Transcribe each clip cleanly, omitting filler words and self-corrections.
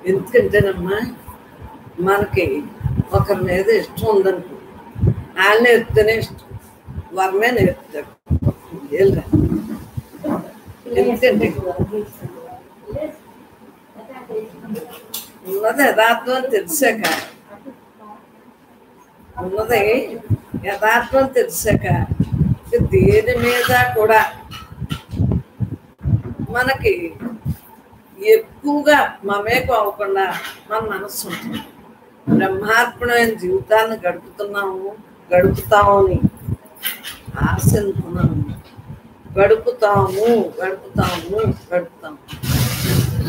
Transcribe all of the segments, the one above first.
ఎందుకంటేనమ్మా మనకి ఒకరి మీద ఇష్టం ఉందనుకో, వాళ్ళు నేర్పుతేనే ఇష్టం, వరమే నేర్పుతాడు. ఎందుకంటే ఉన్నది యథార్థం అని తెలిసాక, ఉన్నది యథార్థం తెలిసాక దేని మీద కూడా మనకి ఎక్కువగా మమేకం అవ్వకుండా మన మనస్సు ఉంటుంది. బ్రహ్మార్పణమైన జీవితాన్ని గడుపుతాము అని ఆశ అనుకున్నాము. గడుపుతాము.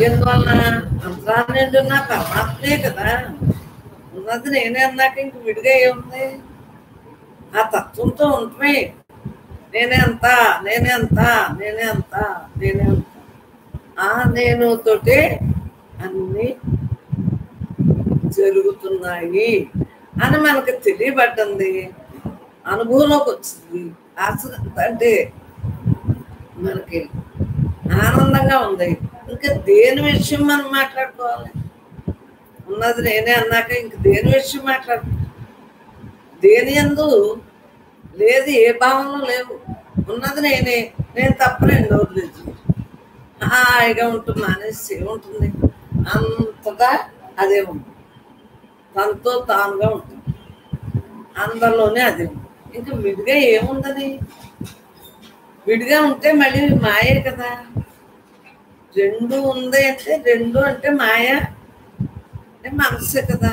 ఎందువల్ల అంతరాన్ని ఉన్న పరమాత్మే కదా ఉన్నది. నేనే అన్నాక ఇంక విడిగా ఏముంది? ఆ తత్వంతో ఉంటమే. నేనే అంత ఆ నేను తోటే అన్ని జరుగుతున్నాయి అని మనకు తెలియబడ్డంది, అనుభవంలోకి వచ్చింది. అంటే మనకి ఆనందంగా ఉంది. ఇంకా దేని విషయం మనం మాట్లాడుకోవాలి? ఉన్నది నేనే అన్నాక ఇంక దేని విషయం దేని యందు లేదు, ఏ భావంలో లేవు. ఉన్నది నేను తప్ప నేను వదిలేదు, హాయిగా ఉంటుంది అనేసి ఏముంటుంది? అంతటా అదే ఉంటుంది, తనతో తానుగా ఉంటుంది, అందరిలోనే అదే ఉంటుంది. ఇంకా విడిగా ఏముందని? విడిగా ఉంటే మళ్ళీ మాయే కదా. రెండు ఉంది అంటే, రెండు అంటే మాయ అంటే మనసే కదా.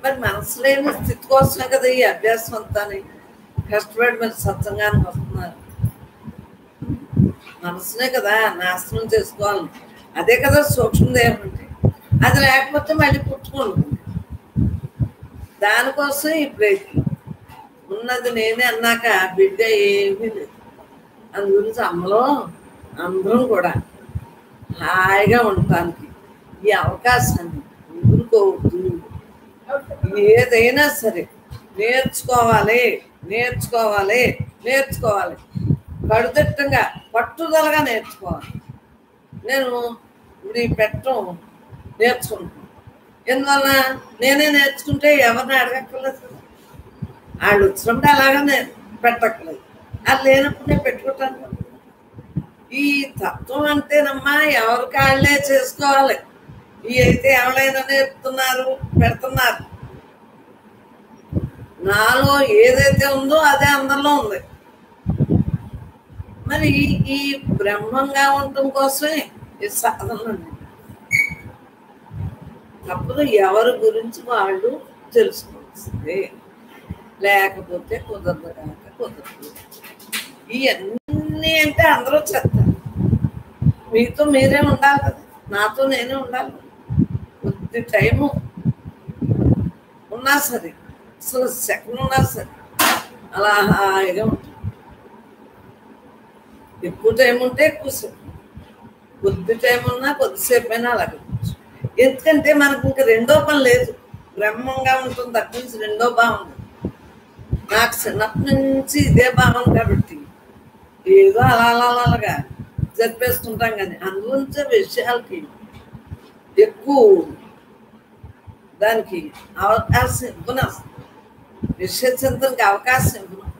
మరి మనసు లేని స్థితి కోసమే కదా ఈ అభ్యాసం అంతా. కష్టపడి మరి సత్సంగానికి వస్తున్నారు. మనసునే కదా నాశనం చేసుకోవాలి. అదే కదా సూక్ష్మదేహం అంటే. అది లేకపోతే మళ్ళీ పుట్టుకుంటుంది. దానికోసం ఈ ప్రయత్నం. ఉన్నది నేనే అన్నాక బిడ్డ ఏమీ లేదు. అందు గురించి అమ్మలో అందరం కూడా హాయిగా ఉండటానికి ఈ అవకాశాన్ని ఊరుకోవద్దు. ఏదైనా సరే నేర్చుకోవాలి. కడుదిట్టంగా పట్టుదలగా నేర్చుకోవాలి. నేను ఇప్పుడు ఈ పెట్టడం నేర్చుకుంటాను. ఎందువల్ల నేనే నేర్చుకుంటే ఎవరిని అడగక్కర్లేదు కదా. వాళ్ళు వచ్చినప్పుడు అలాగే పెట్టక్కర్లేదు. అది లేనప్పుడు నేను పెట్టుకుంటాను. ఈ తత్వం అంటేనమ్మా ఎవరికి వాళ్ళే చేసుకోవాలి. ఈ అయితే ఎవరైనా నేర్పుతున్నారు, పెడుతున్నారు. నాలో ఏదైతే ఉందో అదే అందరిలో ఉంది. మరి ఈ బ్రహ్మంగా ఉండటం కోసమే ఈ సాధన. తప్పదు, ఎవరి గురించి వాళ్ళు తెలుసుకోవాల్సిందే. లేకపోతే కుదరదు. ఇవన్నీ అంటే అందరూ చెప్తారు. మీతో మీరే ఉండాలి కదా, నాతో నేనే ఉండాలి. కొద్ది టైము ఉన్నా సరే, అసలు సెకండ్ ఉన్నా సరే అలా హాయిగా ఉంటుంది. ఎక్కువ టైం ఉంటే ఎక్కువసేపు, కొద్ది టైం ఉన్నా కొద్దిసేపు అయినా అలాగే. ఎందుకంటే మనకు ఇంకా రెండో పని లేదు. బ్రహ్మంగా ఉంటుంది దగ్గర నుంచి రెండో భావం. నాకు చిన్నప్పటి నుంచి ఇదే భావం కాబట్టి ఏదో అలాగా జరిపేస్తుంటాం. కానీ అందులోంచే విషయాలకి ఎక్కువ దానికి అవకాశం ఇవ్వను. విషయ చింతనకి అవకాశం ఇవ్వను.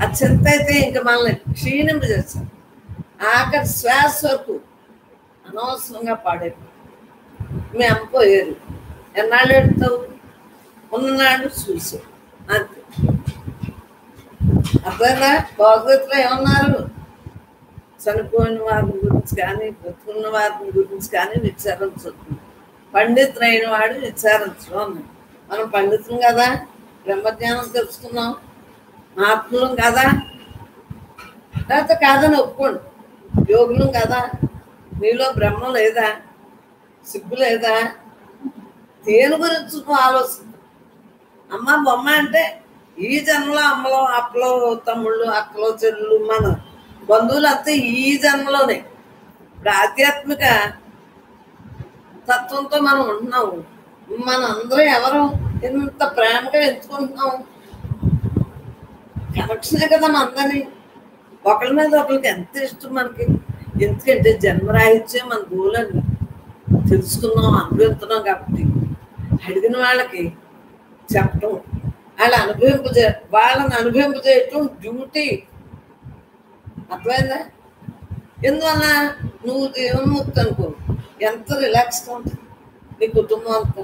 ఆ చింత అయితే ఇంకా మనల్ని క్షీణింపజేస్తాం. ఆఖరి శ్వాస వరకు అనవసరంగా పాడైపోయి మీ అమ్మపోయారు. ఎన్నాళ్ళు ఎడతావు? ఉన్ననాడు చూసావు అంతే. అర్థంగా భగవద్గీతలో ఏమన్నారు? చనిపోయిన వారి గురించి కానీ బ్రతుకున్న వారి గురించి కానీ విచారించదు. పండితులైన వాడు విచారించడం అన్నాడు. మనం పండితులం కదా, బ్రహ్మజ్ఞానం తెలుసుకున్నాం, మహాత్ములం కదా, లేకపోతే కాదని ఒప్పుకోండి, యోగులం కదా. నీలో బ్రహ్మ లేదా? సిగ్గు లేదా? దేని గురించి ఆలోచన? అమ్మ బొమ్మ అంటే ఈ జన్మలో అమ్మలో అక్కలో తమ్ముళ్ళు అక్కలో చెల్లు మన బంధువులు అంతా ఈ జన్మలోనే. ఇప్పుడు ఆధ్యాత్మిక తత్వంతో మనం ఉంటున్నాము. మన అందరం ఎవరు ఎంత ప్రేమగా ఎంచుకుంటున్నాం? కనెక్షనే కదా మన అందరినీ. ఒకరి మీద ఒకరికి ఎంత ఇష్టం మనకి. ఎందుకంటే జన్మరాహిత్యం మన గోలని తెలుసుకున్నాం, అనుభవిస్తున్నాం కాబట్టి అడిగిన వాళ్ళకి చెప్పటం, వాళ్ళని అనుభవింపజేయటం డ్యూటీ. అర్థమైందా? ఎందువల్ల నువ్వు జీవన్ముక్తి అనుకో, ఎంత రిలాక్స్గా ఉంటుంది నీ కుటుంబం అంతా.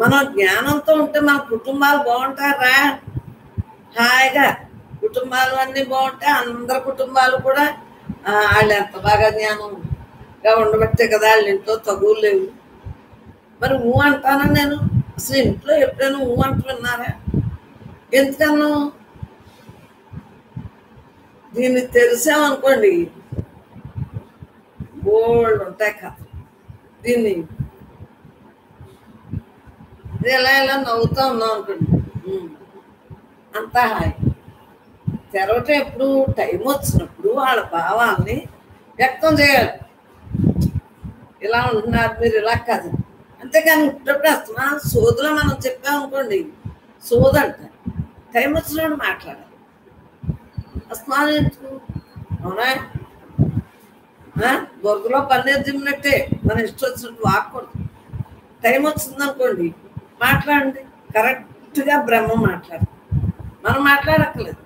మనం జ్ఞానంతో ఉంటే మన కుటుంబాలు బాగుంటారా? హాయిగా కుటుంబాలు అన్నీ బాగుంటాయి. అందరి కుటుంబాలు కూడా వాళ్ళు ఎంత బాగా జ్ఞానంగా ఉండబట్టే కదా వాళ్ళ ఇంట్లో తగులు లేవు. మరి అంటానా నేను? అసలు ఇంట్లో ఎప్పుడైనా అంటూ విన్నారా? ఎందుకన్నా దీన్ని తెలిసామనుకోండి బోల్డ్ ఉంటాయి కదా. దీన్ని ఎలా నవ్వుతా ఉన్నాం అనుకోండి, అంతా హాయి. తెరవటం ఎప్పుడు టైం వచ్చినప్పుడు వాళ్ళ భావాల్ని వ్యక్తం చేయాలి. ఇలా ఉంటున్నారు మీరు, ఇలా కాదు. అంతేకాని ఇప్పుడప్పుడు అసలు సోదులో మనం చెప్పామనుకోండి సోదంట. టైం వచ్చినప్పుడు మాట్లాడాలి. అస్మానం ఎందుకు? అవునా? బొరుగులో పన్నీరు దిమ్మినట్టే మన ఇష్టం వచ్చినట్టు వాక్కూడదు. టైం వచ్చిందనుకోండి మాట్లాడండి. కరెక్ట్గా బ్రహ్మ మాట్లాడు. మనం మాట్లాడక్కర్లేదు.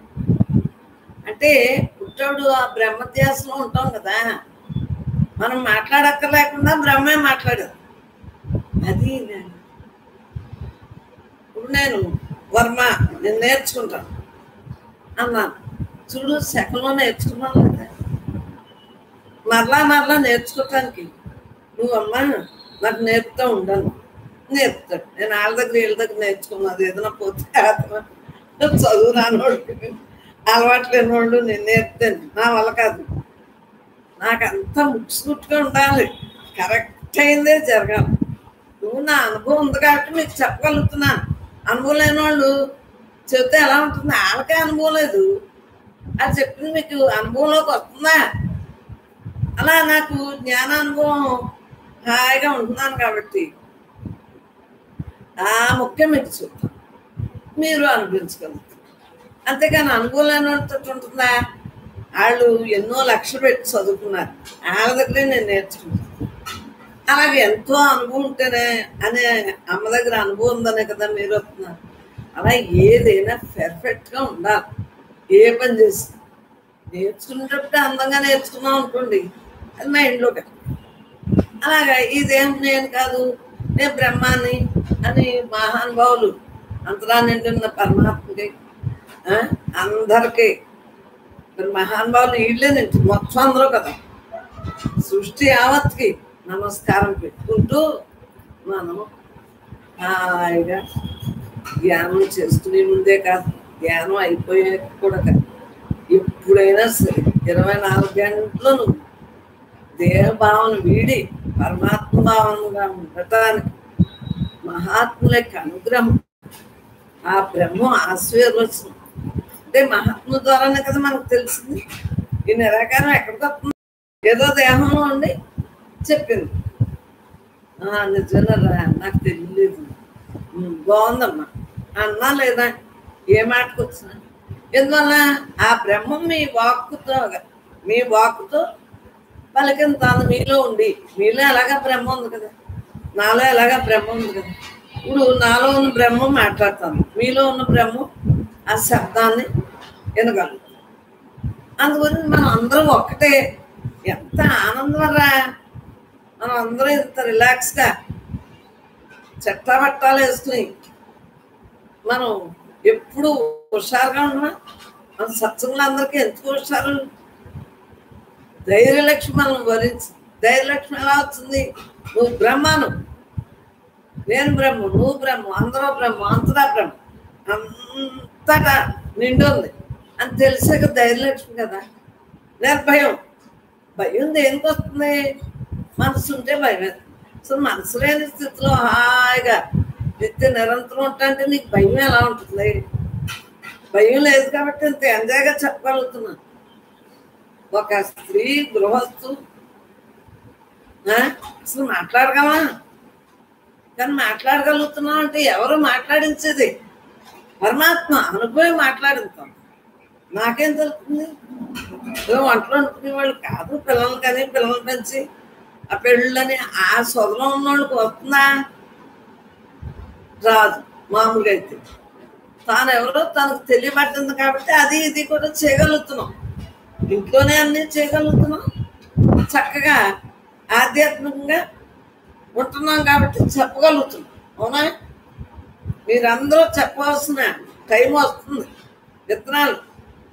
అంటే పుట్టోడు ఆ బ్రహ్మధ్యాసలో ఉంటాం కదా, మనం మాట్లాడక్కర్లేకుండా బ్రహ్మే మాట్లాడదు. అది ఇప్పుడు నేను వర్మ నేను నేర్చుకుంటాను అన్నాను చూడు, సెకండ్లో నేర్చుకున్నాను కదా. మరలా నేర్చుకోవటానికి నువ్వమ్మా నాకు నేర్పుతూ ఉండను, నేర్పుతాడు. నేను వాళ్ళ దగ్గర వీళ్ళ దగ్గర నేర్చుకున్నది ఏదైనా పోతే చదువు రానివాడు అలవాటు లేని వాళ్ళు నేను నేర్పుతాను. నా వల్ల కాదు. నాకు అంతా ముట్టుగా ఉండాలి, కరెక్ట్ అయిందే జరగాలి. నువ్వు నా అనుభవం ఉంది కాబట్టి మీకు చెప్పగలుగుతున్నాను. అనుభవం లేని వాళ్ళు చెబితే ఎలా ఉంటుంది? వాళ్ళకే అనుభవం లేదు, అది చెప్పింది మీకు అనుభవంలోకి వస్తుందా? అలా నాకు జ్ఞానానుభవం హాయిగా ఉంటున్నాను కాబట్టి ఆ ముఖ్యం మీకు చెప్తాను, మీరు అనుభవించగలుగుతారు. అంతేకాని అనుభవం లేని వాళ్ళతో ఉంటుందా? వాళ్ళు ఎన్నో లక్షలు పెట్టి చదువుకున్నారు, వాళ్ళ దగ్గరే నేను నేర్చుకుంటాను. అలాగే ఎంతో అనుభవం ఉంటేనే అనే అమ్మ దగ్గర అనుభవం ఉందనే కదా మీరు వస్తున్నారు. అలా ఏదైనా పర్ఫెక్ట్గా ఉండాలి. ఏ పని చేసి నేర్చుకునేటప్పుడు అందంగా నేర్చుకున్నాం అనుకోండి, అది మైండ్లో కదా. అలాగా ఇదేం నేను కాదు, నేను బ్రహ్మాన్ని అని మహానుభావులు అంతరా నిండున్న పరమాత్మకి అందరికీ మహానుభావులు వీళ్ళేనండి, మొత్తం అందరూ కదా. సృష్టి యావత్కి నమస్కారం పెట్టుకుంటూ మనం హాయిగా ధ్యానం చేసుకునే ముందే కాదు, ధ్యానం అయిపోయాక కూడా కాదు, ఎప్పుడైనా సరే 24 గంటలు నువ్వు దేహభావన వీడి పరమాత్మ భావనగా ఉండటానికి మహాత్ముల యొక్క అనుగ్రహం, ఆ బ్రహ్మ ఆశీర్వచనం అంటే మహాత్ముల ద్వారానే కదా మనకు తెలిసింది. ఈ నిరాకారం ఎక్కడికి వస్తుంది? ఏదో దేహంలో ఉండి చెప్పింది. నిజంగా నాకు తెలియలేదు, బాగుందమ్మా అన్నా లేదా ఏ మాటకు వచ్చినా. ఎందువల్ల ఆ బ్రహ్మం మీ వాక్కుతో పలికిన తాను మీలో ఉండి, మీలో ఎలాగా బ్రహ్మ ఉంది కదా, నాలో ఎలాగా బ్రహ్మ ఉంది కదా. ఇప్పుడు నాలో ఉన్న బ్రహ్మం మాట్లాడతాను, మీలో ఉన్న బ్రహ్మం ఆ శబ్దాన్ని వినగలుగుతాం. అందుగురించి మనం అందరం ఒక్కటే. ఎంత ఆనందమరా, మనం అందరం ఇంత రిలాక్స్గా చట్టాబట్టాలు వేసుకుని మనం ఎప్పుడు హుషారుగా ఉన్నా. మన సత్సంగులు అందరికీ ఎందుకు హుషారు? ధైర్యలక్ష్మి మనం వరించి. ధైర్యలక్ష్మి ఎలా వచ్చింది? నువ్వు బ్రహ్మను, నేను బ్రహ్మ, నువ్వు బ్రహ్మ, అందరూ బ్రహ్మ, అంతటా బ్రహ్మ, అంతటా నిండుంది అని తెలిసాక ధైర్యలక్ష్మి కదా. నిర్భయం. భయం దేనికి వస్తుంది? మనసు ఉంటే భయం. అసలు మనసు లేని స్థితిలో హాయిగా నిత్య నిరంతరం ఉంటాంటే నీకు భయం ఎలా ఉంటుంది? భయం లేదు కాబట్టి ఇంత ఎంజాయ్గా చెప్పగలుగుతున్నాను. ఒక స్త్రీ గృహస్థు అసలు మాట్లాడగలమా? కానీ మాట్లాడగలుగుతున్నాం అంటే ఎవరు మాట్లాడించేది? పరమాత్మ అనుభవం మాట్లాడుతాం. నాకేం తెలుస్తుంది? వంటలు వండుకునే వాళ్ళు కాదు, పిల్లలు కానీ పిల్లలు పెంచి ఆ పెళ్ళని ఆ సొదలో ఉన్నోళ్ళకి వస్తుందా? రాదు. మామూలుగా అయితే తాను ఎవరో తనకు తెలియబట్టింది కాబట్టి అది ఇది కూడా చేయగలుగుతున్నాం. ఇంట్లోనే అన్నీ చేయగలుగుతున్నాం. చక్కగా ఆధ్యాత్మికంగా ఉంటున్నాం కాబట్టి చెప్పగలుగుతున్నాం. అవునా? మీరందరూ చెప్పవలసిన టైం వస్తుంది. విత్తనాలు,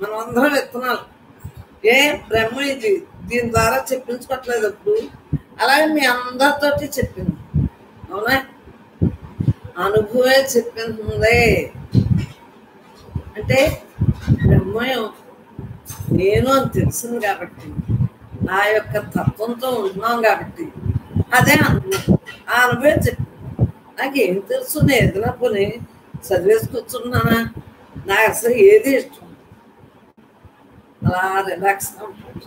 మనం అందరం విత్తనాలు. బ్రహ్మ ఇది దీని ద్వారా చెప్పించుకోవట్లేదు అప్పుడు. అలాగే మీ అందరితోటి చెప్పింది. అవునా? అనుభవే చెప్పింది. అంటే బ్రహ్మయం నేను అని తెలిసింది కాబట్టి, ఆ యొక్క తత్వంతో ఉంటున్నాం కాబట్టి అదే అనుభవం. ఆ అనుభవం చెప్పింది. నాకేం తెలుసు? నేను ఏదైనా పోనీ చదివేసుకొచ్చున్నానా? నాకు అసలు ఏది ఇష్టం అలా రిలాక్స్గా ఉంటుంది.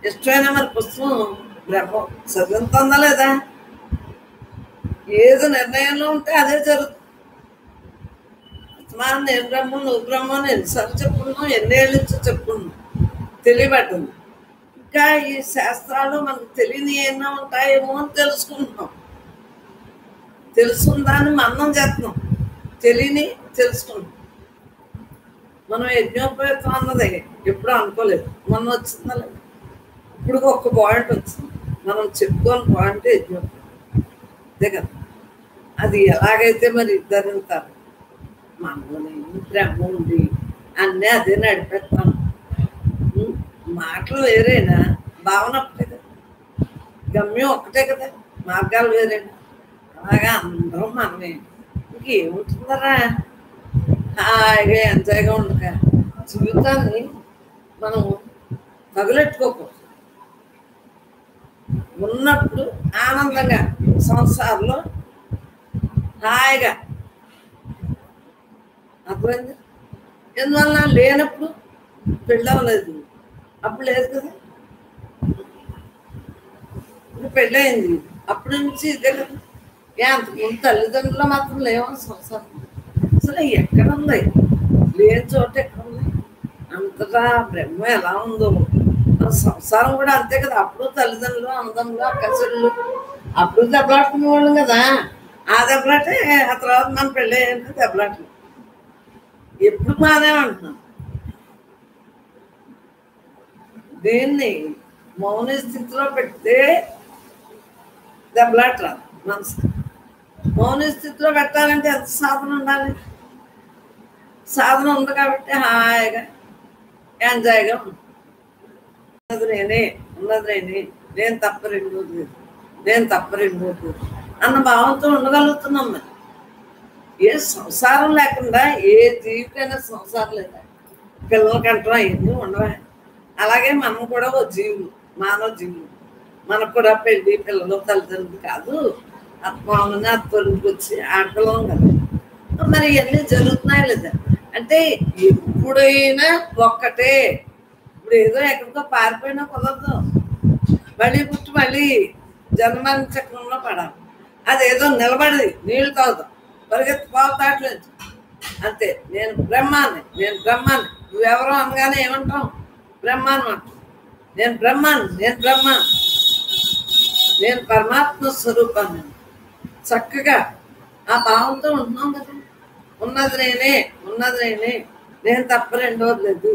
ఇష్టమైనా మరి పుస్తకం బ్రహ్మ చదువుతుందా లేదా? ఏదో నిర్ణయంలో ఉంటే అదే జరుగుతుంది. నేను బ్రహ్మ, నువ్వు బ్రహ్మ అని ఎన్నిసార్లు చెప్పుకున్నాం, ఎన్నేళ్ళ నుంచి చెప్పుకున్నాం, తెలియబట్టింది. ఇంకా ఈ శాస్త్రాలు మనకు తెలియని ఏమన్నా ఉంటాయేమో అని తెలుసుకుంటున్నాం. తెలుసుకుందాన్ని మన్నం చేస్తున్నాం, తెలియని తెలుసుకుంటాం. మనం యజ్ఞోపేతం అన్నది ఎప్పుడూ అనుకోలేదు. మొన్న వచ్చిందా లేదు? ఇప్పుడు ఒక్క పాయింట్ వచ్చింది. మనం చెప్పుకోని పాయింట్ యజ్ఞోపేతం. అంతే కదా? అది ఎలాగైతే మరి ఇద్దరుంటారు, మనలోనే బ్రహ్మ ఉంది అన్నీ అదే నడిపెడతాం. మాటలు వేరేనా, భావన ఒకటే కదా, గమ్యం ఒకటే కదా, మార్గాలు వేరేనా. అలాగా అందరం మనమే. ఇంకేముంటుందరా? హాయిగా ఎంజాయ్గా ఉండక జీవితాన్ని మనం తగులెట్టుకోకూడదు. ఉన్నప్పుడు ఆనందంగా సంసారంలో హాయిగా. అర్థమైంది? ఎందువల్ల లేనప్పుడు పెళ్ళవలేదు, అప్పుడు లేదు కదా. ఇప్పుడు పెళ్ళయింది, అప్పటి నుంచి ఇదే కదా. అంతకుముందు తల్లిదండ్రులు మాత్రం లేవా సంసారం? అసలు ఎక్కడ ఉంది? లేని చోట ఎక్కడ ఉంది? అంతటా బ్రహ్మ ఎలా ఉందో మన సంసారం కూడా అంతే కదా. అప్పుడు తల్లిదండ్రులు, అన్నదమ్ములు, అక్కచెల్లు, అప్పుడు దెబ్బలాడుకునే వాళ్ళు కదా. ఆ దెబ్బలాటే ఆ తర్వాత మన పెళ్ళి అయ్యింది దెబ్బలాట్లు. ఎప్పుడు మానేమంటున్నాం. దీన్ని మౌన స్థితిలో పెడితే దెబ్బలాట రాదు. మనసు మౌన స్థితిలో పెట్టాలంటే ఎంత సాధన ఉండాలి? సాధన ఉంది కాబట్టి హాయిగా ఎంజాయ్గా ఉంటుంది. ఉన్నది నేనే, ఉన్నది నేనే, నేను తప్ప రెండోది లేదు, నేను తప్ప రెండోది లేదు అన్న భావంతో ఉండగలుగుతున్నాం. మరి ఏ సంసారం లేకుండా ఏ జీవికైనా సంసారం లేదా? పిల్లలకంటాం అవన్నీ ఉండవా? అలాగే మనం కూడా ఓ జీవులు, మానవ జీవులు. మనకు కూడా పెళ్ళి, పిల్లలు, తల్లిదండ్రులు కాదు, ఆత్మాలని అత్తోళ్ళకి వచ్చి ఆడపిల్లం కదా. మరి ఇవన్నీ జరుగుతున్నాయి లేదా? అంటే ఎప్పుడైనా ఒక్కటే. ఇప్పుడు ఏదో ఎక్కడికో పారిపోయినా కుదరదు. మళ్ళీ పుట్టి మళ్ళీ జన్మని చక్రంలో పడాలి. అదేదో నిలబడి నీళ్ళు తాగుతాం, పరిగెత్తి పోతాట్లేదు. అంతే. నేను బ్రహ్మాన్ని, నేను బ్రహ్మాన్ని. నువ్వెవరో అనగానే ఏమంటాం? బ్రహ్మాన్ని అంటాం. నేను బ్రహ్మాన్ని, నేను బ్రహ్మాన్ని, నేను పరమాత్మ స్వరూపాన్ని. చక్కగా ఆ భావంతో ఉంటున్నాం కదా. ఉన్నది నేనే, ఉన్నది నేనే, నేను తప్ప రెండోది లేదు,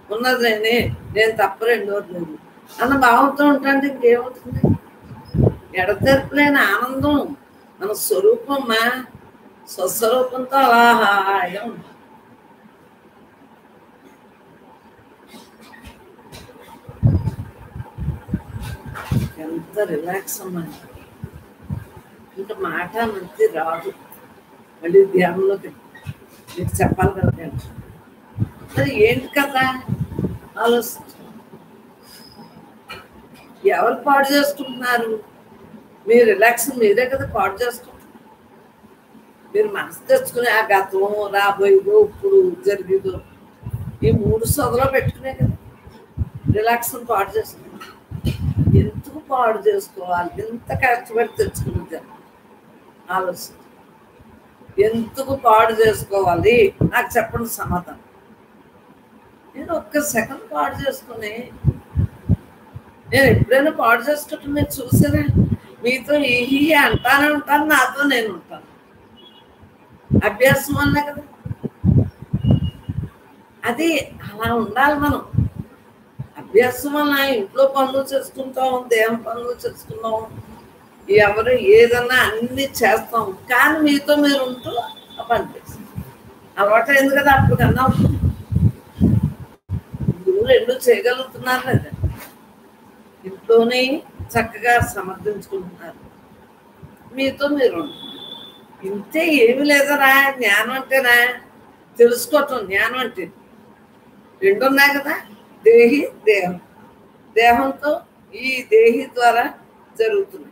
ఉన్నది నేనే, నేను తప్ప రెండోది లేదు అన్న భావంతో ఉంటాంటే ఇంకేముంటుంది? ఎడతెరపులేని ఆనందం మన స్వరూపమ్మా. స్వస్వరూపంతో అలా హాయిగా ఉంటుంది. ఎంత రిలాక్స్ అమ్మా. ఇంకా మాట మంచి రాదు. మళ్ళీ ధ్యానంలోకి మీకు చెప్పాలి కదా. మరి ఏంటి కదా ఆలోచించు. ఎవరు పాడు చేసుకుంటున్నారు? మీరు రిలాక్స్ మీరే కదా పాడు చేసుకుంటున్నారు. మీరు మనసు తెచ్చుకునే ఆ గతం, రాబోయేదో, ఇప్పుడు జరిగేదో ఈ మూడు సొదలో పెట్టుకునే కదా. రిలాక్స్ని పాడు చేసుకున్నాం. ఎందుకు పాడు చేసుకోవాలి? ఎంత కష్టపడి తెచ్చుకుంటాం ఆలోచన. ఎందుకు పాడు చేసుకోవాలి? నాకు చెప్పండి సమాధానం. నేను ఒక్క సెకండ్ పాడు చేసుకుని, నేను ఎప్పుడైనా పాడు చేసుకోవటం మీరు చూసారా? మీతో ఈ అంటానే ఉంటాను, నాతో నేను ఉంటాను. అభ్యాసం వల్లే కదా. అది అలా ఉండాలి మనం. అభ్యాసం వల్ల ఇంట్లో పనులు చేసుకుంటాం, దేహం పనులు చేసుకున్నాం, ఎవరు ఏదన్నా అన్ని చేస్తాం. కానీ మీతో మీరు ఉంటూ ఆ పని చేస్తాం. అలవాటు అయింది కదా. అప్పుడు కన్నా మీరు రెండు చేయగలుగుతున్నారు లేదా? ఇంట్లోనే చక్కగా సమర్థించుకుంటున్నారు, మీతో మీరు. ఇంతే, ఏమి లేదరా జ్ఞానం అంటేనా? తెలుసుకోవటం జ్ఞానం అంటే. రెండు ఉన్నాయి కదా, దేహి దేహం. దేహంతో ఈ దేహి ద్వారా జరుగుతుంది.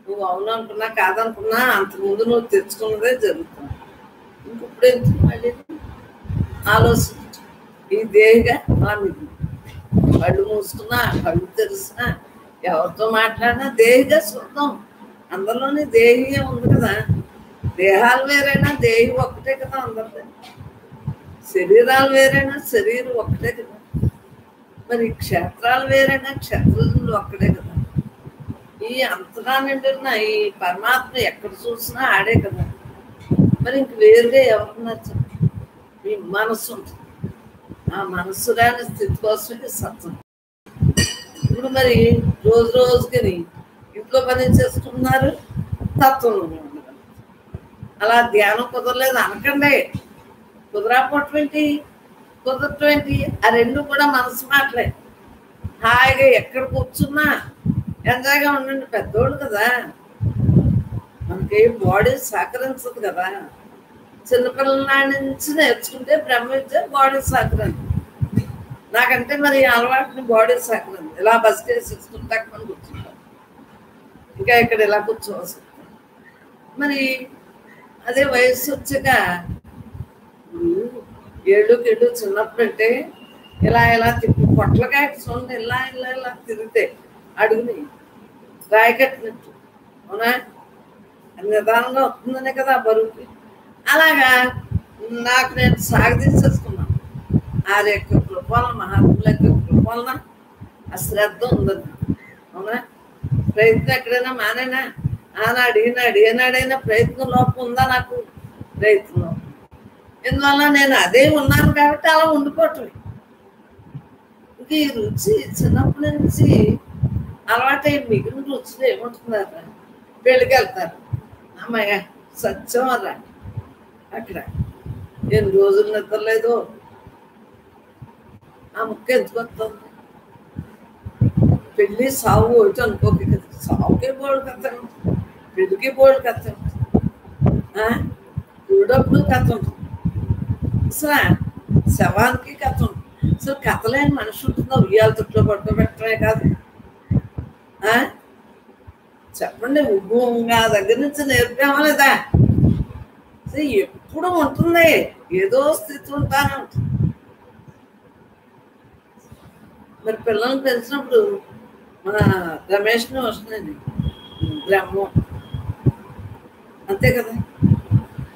నువ్వు అవుననుకున్నా కాదనుకున్నా అంతకుముందు నువ్వు తెచ్చుకున్నదే జరుగుతుంది. ఇంకొప్పుడు ఎందుకు మళ్ళీ ఆలోచించు. ఈ దేహిగా మామిది. కళ్ళు మూసుకున్నా, కళ్ళు తెరిసినా, ఎవరితో మాట్లాడినా దేహిగా చూద్దాం. అందరిలోనే దేహిగా ఉంది కదా. దేహాలు వేరైనా దేహి ఒక్కటే కదా అందరిదే. శరీరాలు వేరైనా శరీరం ఒక్కటే కదా. మరి క్షేత్రాలు వేరైనా క్షేత్రాలు ఒక్కటే కదా. ఈ అంతగా నిండిన ఈ పరమాత్మ ఎక్కడ చూసినా ఆడే కదా. మరి ఇంక వేరుగా ఎవరున్నారు చెప్పండి? మీ మనస్సు ఉంటుంది. ఆ మనస్సు రాని స్థితి కోసమే సత్యం. ఇప్పుడు మరి రోజు రోజుకి ఇంట్లో పని చేసుకుంటున్నారు, తత్వంలో ఉండగలరు. అలా ధ్యానం కుదరలేదు అనకండి. కుదరకపోవటం ఏంటి, కుదరటం ఏంటి? ఆ రెండు కూడా మనసు మాటలే. హాయిగా ఎక్కడ కూర్చున్నా ఎంజాయ్గా ఉండండి. పెద్దోళ్ళు కదా, మనకి బాడీ సహకరించదు కదా. చిన్నపిల్లల నాటి నుంచి నేర్చుకుంటే బ్రహ్మ విద్య బాడీ సహకరించదు. నాకంటే మరి అలవాటుని బాడీ సహకరించదు. ఇలా బస్ చేసుకుంటా మనం కూర్చుంటాం, ఇంకా ఇక్కడ ఇలా కూర్చోవలసి. మరి అదే వయసు వచ్చాక ఏళ్ళు చిన్నప్పుడు అంటే ఇలా ఇలా తిప్పి పొట్లకాయ చూడండి, ఇలా ఇలా ఇలా తిరిగితే అడుగుని రాయి కట్టినట్టు, అవునా? నిదానంగా వస్తుందనే కదా బరువుకి. అలాగా నాకు నేను సాగదీసేసుకున్నాను. ఆరి యొక్క కృపాలన, మహాత్ముల యొక్క కృపాలన అశ్రద్ధ ఉందన్న, అవునా? ప్రయత్నం ఎక్కడైనా మానేనా? ఆనాడు ఏనాడైనా ప్రయత్నం లోపం ఉందా? నాకు ప్రయత్నం లోపం. ఎందువల్ల నేను అదే ఉన్నాను కాబట్టి అలా ఉండిపోవటమే. ఇంక ఈ రుచి చిన్నప్పటి నుంచి అలవాటై మిగిలిన రుచులు ఏముంటున్నారా? పెళ్ళికి వెళ్తారు, అమ్మాయి సత్యం అలా అక్కడ ఎన్ని రోజులు నిద్రలేదు. ఆ ముక్క ఎందుకు వస్తుంది? పెళ్ళి సాగు ఒకటి అనుకోక కదా. సాగుకే బోర్డు కథ, పెళ్ళికి బోర్డు కథ, కూడప్పుడు కథ ఉంటుంది. అసలు శవానికి కథ ఉంటుంది. అసలు కథలేని మనిషి ఉంటుందా? ఉయ్యాల తొట్లో పడుకోబెట్టమే కాదు. చెప్పండి, ఉగ్గుగా దగ్గర నుంచి నేర్పామా లేదా? ఎప్పుడు ఉంటుంది, ఏదో స్థితి ఉంటానే ఉంటుంది. మరి పిల్లల్ని పెంచినప్పుడు మన రమేష్ని వస్తుంది బ్రహ్మం, అంతే కదా.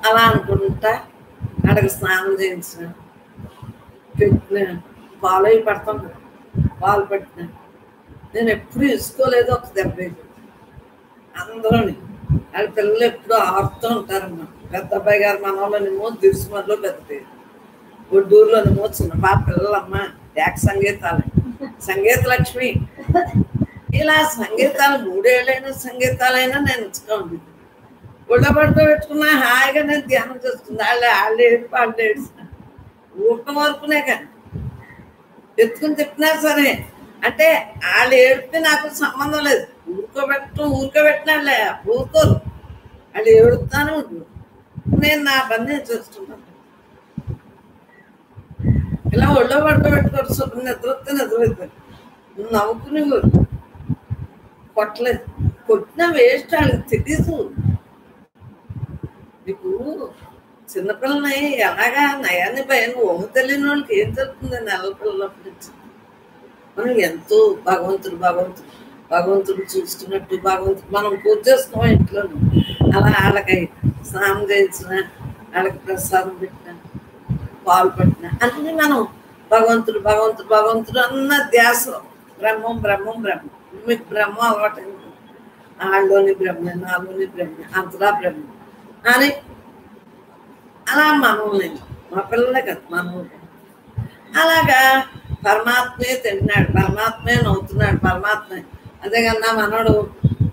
అలా అనుకుంటా అడగ స్నానం చేయించిన, పెట్టిన పాలు అవి పడతాం కదా, పాలు పట్టిన. నేను ఎప్పుడు ఇసుకోలేదు ఒక దెబ్బ. అందరూని వాళ్ళ పిల్లలు ఎప్పుడు ఆడుతూ ఉంటారమ్మా. పెద్ద అబ్బాయి గారు మన వాళ్ళనేమో దిరుసుమర్లో పెద్ద పేరు, ఒడ్డూరులోనేమో చిన్న పాప పిల్లలమ్మ ఏక సంగీతాలు, సంగీత లక్ష్మి. ఇలా సంగీతాలు 3 ఏళ్ళైనా సంగీతాలైనా నేను ఇచ్చుకోండి. ఒళ్ళ పడుకోబెట్టుకున్నా హాయిగా నేను ధ్యానం చేస్తుంది. వాళ్ళు ఏడ్చిన ఊటం వరకునే కానీ ఎత్తుకుని తిప్పినా సరే, అంటే వాళ్ళు ఏడితే నాకు సంబంధం లేదు. ఊరుకోబెట్టినాళ్ళే ఊరుకోరు, వాళ్ళు ఏడుతానే ఉంటుంది. నేను నా పని నేను చేస్తున్నాను. ఇలా ఒళ్ళో పడుకోబెట్టుకోవచ్చు. నిద్రొస్తే నిద్రపోతాను. నవ్వుకుని కొట్టలేదు, కొట్టిన వేస్ట్. వాళ్ళకి తెలీదు. నీకు చిన్నపిల్లని ఎలాగా నయాన్ని భయాన్ని ఊహ తెలియని వాళ్ళకి ఏం జరుగుతుంది? నెల పిల్లలప్పటి నుంచి మనం ఎంతో భగవంతుడు చూస్తున్నట్టు భగవంతుడు మనం పూజ చేస్తున్నాం ఇంట్లో. అలా వాళ్ళకి స్నానం చేయించిన, వాళ్ళకి ప్రసాదం పెట్టిన, పాలు పట్టిన అన్ని మనం భగవంతుడు అన్న ధ్యాస. బ్రహ్మం మీకు బ్రహ్మ అలవాటు, వాళ్ళలోని బ్రహ్మ, నాలోని బ్రహ్మ, అంతలా బ్రహ్మ అని అలా మనల్ని, మా పిల్లలే కదా మనల్ని అలాగా పరమాత్మే తింటున్నాడు, పరమాత్మే నవ్వుతున్నాడు, పరమాత్మే. అదేకన్నా మనోడు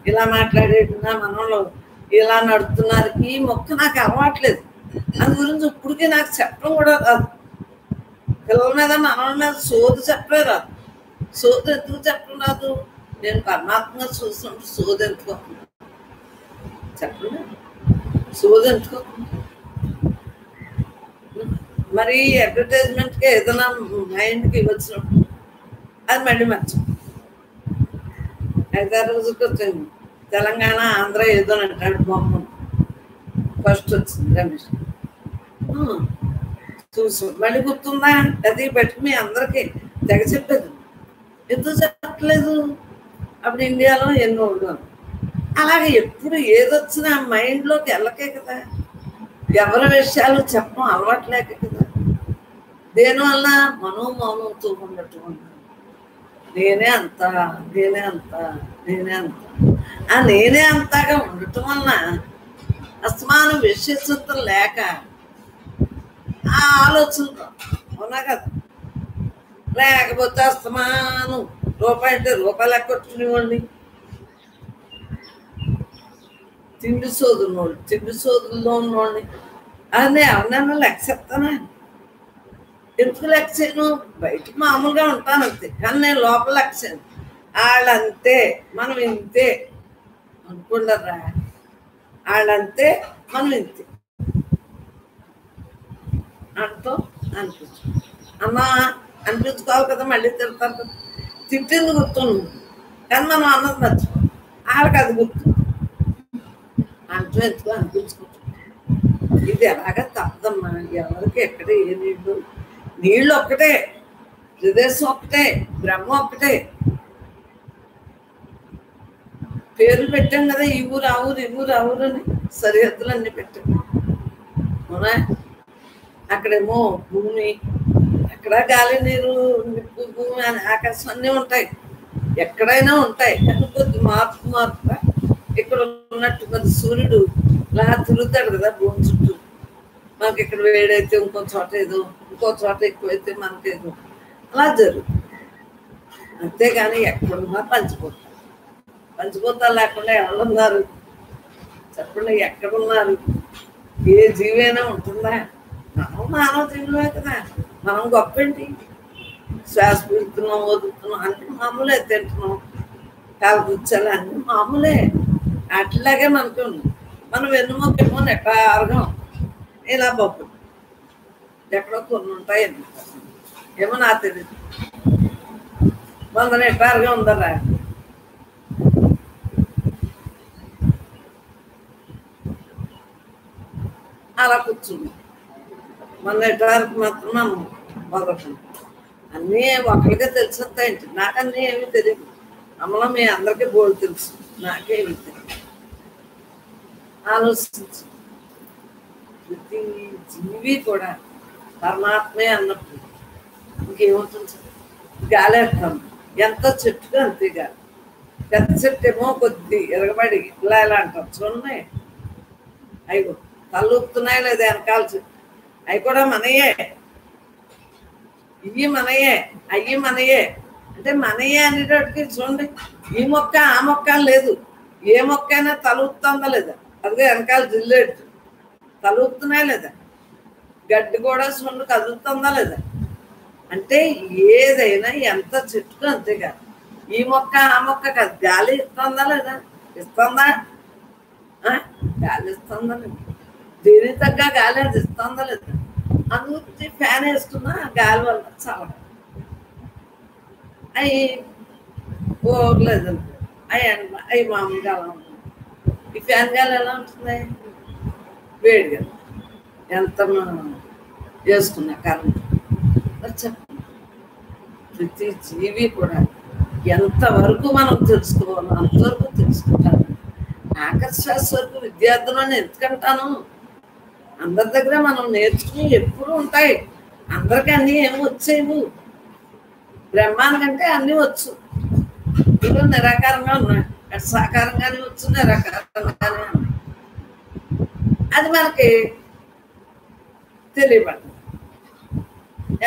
ఇలా మాట్లాడేడు, మనోళ్ళు ఇలా నడుతున్నారు. ఈ మొక్క నాకు అలవాట్లేదు, అందు గురించి ఇప్పటికీ నాకు చెప్పడం కూడా రాదు. పిల్లల మీద మనోళ్ళ మీద సోది చెప్పలే రాదు. సోది ఎందుకు చెప్పడం రాదు? నేను పరమాత్మగా చూసినప్పుడు సోది ఎందుకో చెప్పండి, సోది ఎందుకో. మరి అడ్వర్టైజ్మెంట్కి ఏదైనా మైండ్కి వచ్చినప్పుడు అది మళ్ళీ మర్చిపో. 5-6 రోజులకి వచ్చింది తెలంగాణ, ఆంధ్ర ఏదో అంటాడు బొమ్మ. ఫస్ట్ వచ్చింది రమేష్ చూసు, మళ్ళీ గుర్తుందా? అది బట్టి మీ అందరికీ తెగ చెప్పేది. ఎందుకు చెప్పట్లేదు? అప్పుడు ఇండియాలో ఎన్నో ఉండవు. అలాగే ఎప్పుడు ఏదొచ్చినా మైండ్లోకి వెళ్ళకే కదా, ఎవరి విషయాలు చెప్పడం అలవాట్లేక కదా. దేనివల్ల మనోమౌనంతో ఉండటం వల్ల నేనే అంతా ఆ నేనే అంతాగా ఉండటం వలన అస్మానం విశ్వసితం లేక ఆ ఆలోచనతో అవునా కదా. లేకపోతే అస్తమానం రూపాయి అంటే రూపాయలు ఎక్కొట్టుకునేవాడిని. తిండి సోదుల్లో ఉన్నవాడిని. అది ఎవరినైనా లెక్క చెప్తానా? ఎందుకు లెక్క చేయను? బయటకు మామూలుగా ఉంటాను అంతే, కానీ నేను లోపల లెక్క చేయను. వాళ్ళంతే మనం ఇంతే అనుకుంటారా? వాళ్ళంతే మనం ఇంతే అంటూ అనిపించు అమ్మా అనిపించుకోవాలి కదా. మళ్ళీ తిడతారు కదా, తిట్టింది గుర్తుంది కానీ మనం అన్నది మర్చిపో. వాళ్ళకి అది గుర్తు అంటూ ఎందుకు అనిపించుకుంటాం. ఇది ఎలాగ తప్పదమ్మా. ఎవరికి ఎక్కడ ఏ నీళ్ళు ఒక్కటే, ప్రదేశం ఒక్కటే, బ్రహ్మ ఒక్కటే. పేర్లు పెట్టాం కదా, ఈ ఊరు ఆ ఊరు అని సరిహద్దులు అన్ని పెట్టాం అవునా. అక్కడేమో భూమి, అక్కడ గాలి, నీరు, నిప్పు, భూమి, ఆకాశం అన్నీ ఉంటాయి, ఎక్కడైనా ఉంటాయి. కానీ కొద్ది మార్పుగా ఇక్కడ ఉన్నట్టు కొద్ది సూర్యుడు ఇలా తిరుగుతాడు కదా భూమి చుట్టూ. మనకి ఇక్కడ వేడైతే ఇంకో చోట ఏదో, ఇంకో చోట ఎక్కువైతే మనకేదో అలా జరుగుతుంది. అంతేగాని ఎక్కడున్నా పంచిపోతారు లేకుండా ఎవరున్నారు చెప్పండి? ఎక్కడున్నారు? ఏ జీవైనా ఉంటుందా? మనం మానవ జీవులే కదా. మనం గొప్ప ఏంటి? శ్వాస పీలుతున్నాం, వదులుతున్నాం, అన్ని మామూలే. తింటున్నాం, కాలపుచ్చాలి, అన్ని మామూలే. అట్లాగే మనకు మనం వెన్నుమొక్కేమో నెట్టారుగా ఇలా బొబ్బు ఎక్కడో కొన్ని ఉంటాయి ఏమో నాకు తెలియదు. 100 నెట్టారుగా ఉందరా. అలా కూర్చుంది 100 నెట్టారుకి మాత్రం మనం మొదలు. అన్నీ ఒకరికే తెలిసిస్తాయండి. నాకన్నీ ఏమీ తెలియదు. అమ్మలో మీ అందరికీ బోర్డు తెలుసు, నాకేమీ తెలియదు. ఆలోచించు. ప్రతి జీవి కూడా పరమాత్మే అన్నప్పుడు ఇంకేమవుతుంది? గాలేస్తాం ఎంత చెట్టుగా అంతే గాలి. పెద్ద చెట్టు ఏమో కొద్ది ఎరగబడి ఇలా అంటాం చూడండి. అవి తలూపుతున్నాయి లేదా వెనకాల చెట్టు, అవి కూడా మనయే. ఇవి మనయే, అవి మనయే. అంటే మనయే అనేటట్టుకి చూడండి, ఈ మొక్క ఆ మొక్క లేదు. ఏ మొక్క అయినా తలూపుతుందా లేదా? అదిగా వెనకాల జిల్లేడు తలూపుతున్నాయి లేదా? గడ్డి కూడా చూడండి కదులుతుందా లేదా? అంటే ఏదైనా ఎంత చెట్టుకు అంతేగా. ఈ మొక్క ఆ మొక్క కాదు. గాలి ఇస్తుందా లేదా? ఇస్తుందా? గాలి ఇస్తుందా లేదా? దేని తగ్గ గాలి అది ఇస్తుందా లేదా? అందుకు ఫ్యాన్ వేసుకున్నా గాలి వల్ల చాలా అవి పోలేదండి. అవి మామూలుగా అలా ఉంటుంది. ఈ ఫ్యాన్ గాలి ఎలా ఉంటుంది? వేడిగా. ఎంత వేసుకున్నా కరెంట్ మరి చెప్పండి. ప్రతి జీవి కూడా ఎంతవరకు మనం తెలుసుకోవాలో అంతవరకు తెలుసుకుంటాను. ఆఖరి శ్వాస వరకు విద్యార్థులను ఎందుకంటాను, అందరి దగ్గర మనం నేర్చుకుని ఎప్పుడు ఉంటాయి. అందరికీ అన్నీ ఏమి వచ్చేవు, బ్రహ్మానికంటే అన్నీ వచ్చు. ఇవి నిరాకారంగా ఉన్నాయి, సాకారంగానే వచ్చు, నిరాకారంగానే ఉన్నాయి. అది మనకి తెలియబడదు.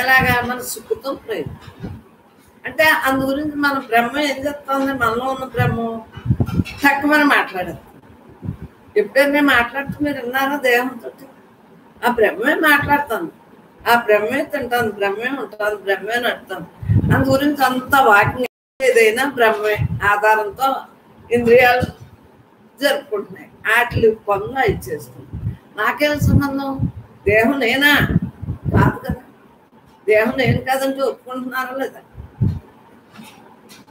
ఎలాగా మన సుఖతో ప్రయోజనం అంటే అందు గురించి మన బ్రహ్మ ఏం చెప్తుంది, మనలో ఉన్న బ్రహ్మ తక్కువని మాట్లాడదు. ఎప్పుడైనా మాట్లాడుతూ మీరు విన్నారా దేహంతో? ఆ బ్రహ్మే మాట్లాడుతాను, ఆ బ్రహ్మే తింటాను, బ్రహ్మే ఉంటాను, బ్రహ్మే నడుతాను. అందు గురించి అంత వాకింగ్ ఏదైనా బ్రహ్మే ఆధారంతో ఇంద్రియాలు జరుపుకుంటున్నాయి. వాటి పనులు ఇచ్చేస్తుంది. నాకేం సంబంధం? దేహం నేనా? కాదు కదా. దేహం నేను కాదంటే ఒప్పుకుంటున్నారా లేదా?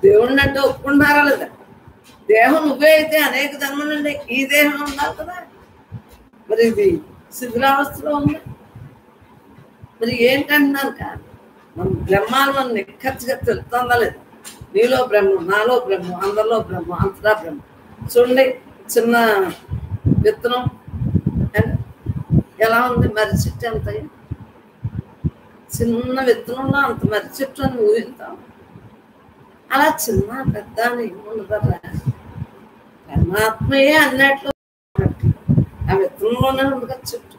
దేవుడిని అంటే ఒప్పుకుంటున్నారా లేదా? దేహం నువ్వే అయితే అనేక జన్మల నుండి ఈ దేహం ఉండాలి కదా. మరి ఇది శిథిలావస్థలో ఉంది. మరి ఏంటంటున్నాను కాదు, మన బ్రహ్మాలు మనం నిక్కచ్చిగా తెలుస్తుందా లేదా? నీలో బ్రహ్మ, నాలో బ్రహ్మ, అందరిలో బ్రహ్మ, అంతటా బ్రహ్మ. చూడండి, చిన్న విత్తనం ఎలా ఉంది, మర్రి చెట్టు ఎంత చిన్న విత్తనంలో అంత మర్రి చెట్టు అని ఊహిస్తాం. అలా చిన్న పెద్ద అని ఉండదరా, పరమాత్మయే అన్నట్లు ఆ విత్తనంలోనే ఉంది కదా చెట్టు.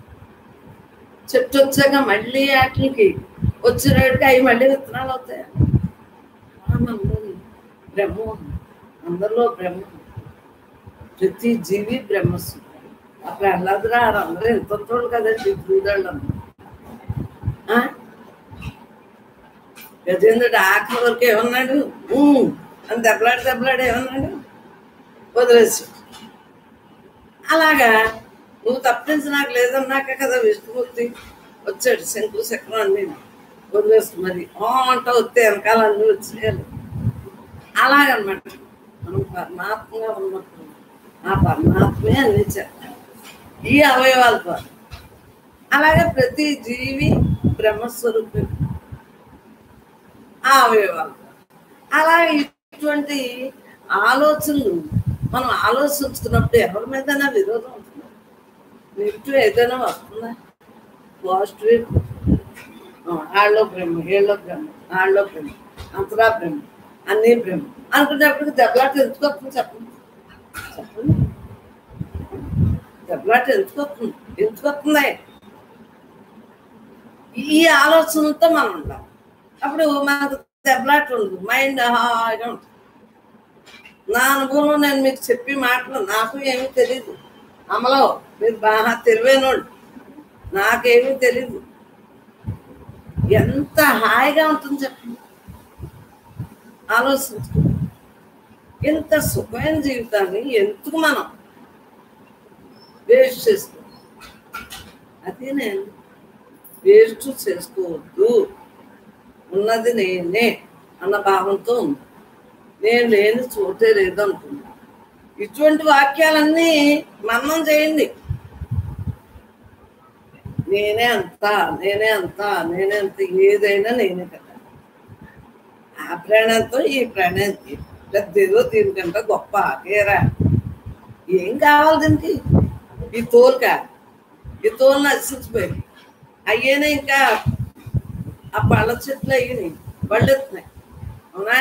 చెట్టు వచ్చాక మళ్ళీ వాటికి వచ్చినట్టుగా అవి మళ్ళీ విత్తనాలు అవుతాయి. మనలో బ్రహ్మ, అందరిలో బ్రహ్మ, ప్రతి జీవి బ్రహ్మస్వరూపం. అప్పుడు అల్లదురా అందరూ ఎంతోళ్ళు కదండి దూదాళ్ళు అందరూ. గజేంద్రుడు ఆఖరి వరకు ఏమన్నాడు అని దెబ్బలాడి ఏమన్నాడు, వదిలేసి. అలాగా నువ్వు తప్పించి నాకు లేదన్నాక కదా విష్ణుమూర్తి వచ్చాడు, శంకు చక్రం అన్ని వదిలేసి మరి అంట వస్తే వెనకాల అన్నీ వచ్చేయాలి. అలాగనమాట. మనం పరమాత్మగా ఉన్నప్పుడు ఆ పరమాత్మే అన్ని చెప్తాడు ఈ అవయవాల ద్వారా. అలాగే ప్రతి జీవి బ్రహ్మస్వరూపం ఆ అవయవాలు. అలాగే ఇటువంటి ఆలోచనలు మనం ఆలోచించుకున్నప్పుడు ఎవరి మీదైనా విరోధం ఉంటుందా? నెగిటివ్ ఏదైనా వస్తుందా? పాజిటివ్ ఆళ్ళలో బ్రహ్మ, ఏళ్ళలో బ్రహ్మ, ఆళ్ళలో బ్రహ్మ, అంతరా బ్రహ్మ, అన్నీ బ్రహ్మ అనుకునేప్పటికి దెబ్బలాట ఎందుకు వస్తుంది చెప్పండి? దెబ్బలాట ఎందుకు వస్తుంది? ఈ ఆలోచనతో మనం ఉండాలి. అప్పుడు మనకు దెబ్బలాట ఉండదు, మైండ్ హాయిగా ఉంటుంది. నా అనుభవంలో నేను మీకు చెప్పి మాటలు నాకు ఏమీ తెలీదు. అమలో మీరు బాగా తెలివైనోళ్ళు, నాకేమీ తెలీదు. ఎంత హాయిగా ఉంటుంది చెప్పండి ఆలోచించు. ఇంత సుఖమైన జీవితాన్ని ఎందుకు మనం వేస్ట్ చేసుకో? అది నేను వేస్ట్ చేసుకోవద్దు. ఉన్నది నేనే అన్న భావంతో ఉంది. నేను లేని చోటే లేదనుకున్నా. ఇటువంటి వాక్యాలన్నీ మననం చేయండి. నేనే అంత ఏదైనా నేనే కదా. ఆ ప్రాణంతో ఈ ప్రాణానికి పెద్దదో దీనికంటే గొప్ప ఏరా ఏం కావాలి దీనికి? ఈ తోలు నశించిపోయింది. అయ్యేనే ఇంకా ఆ పళ్ళ చెట్లు అయ్యి పళ్ళు ఎత్తున్నాయి. అవునా?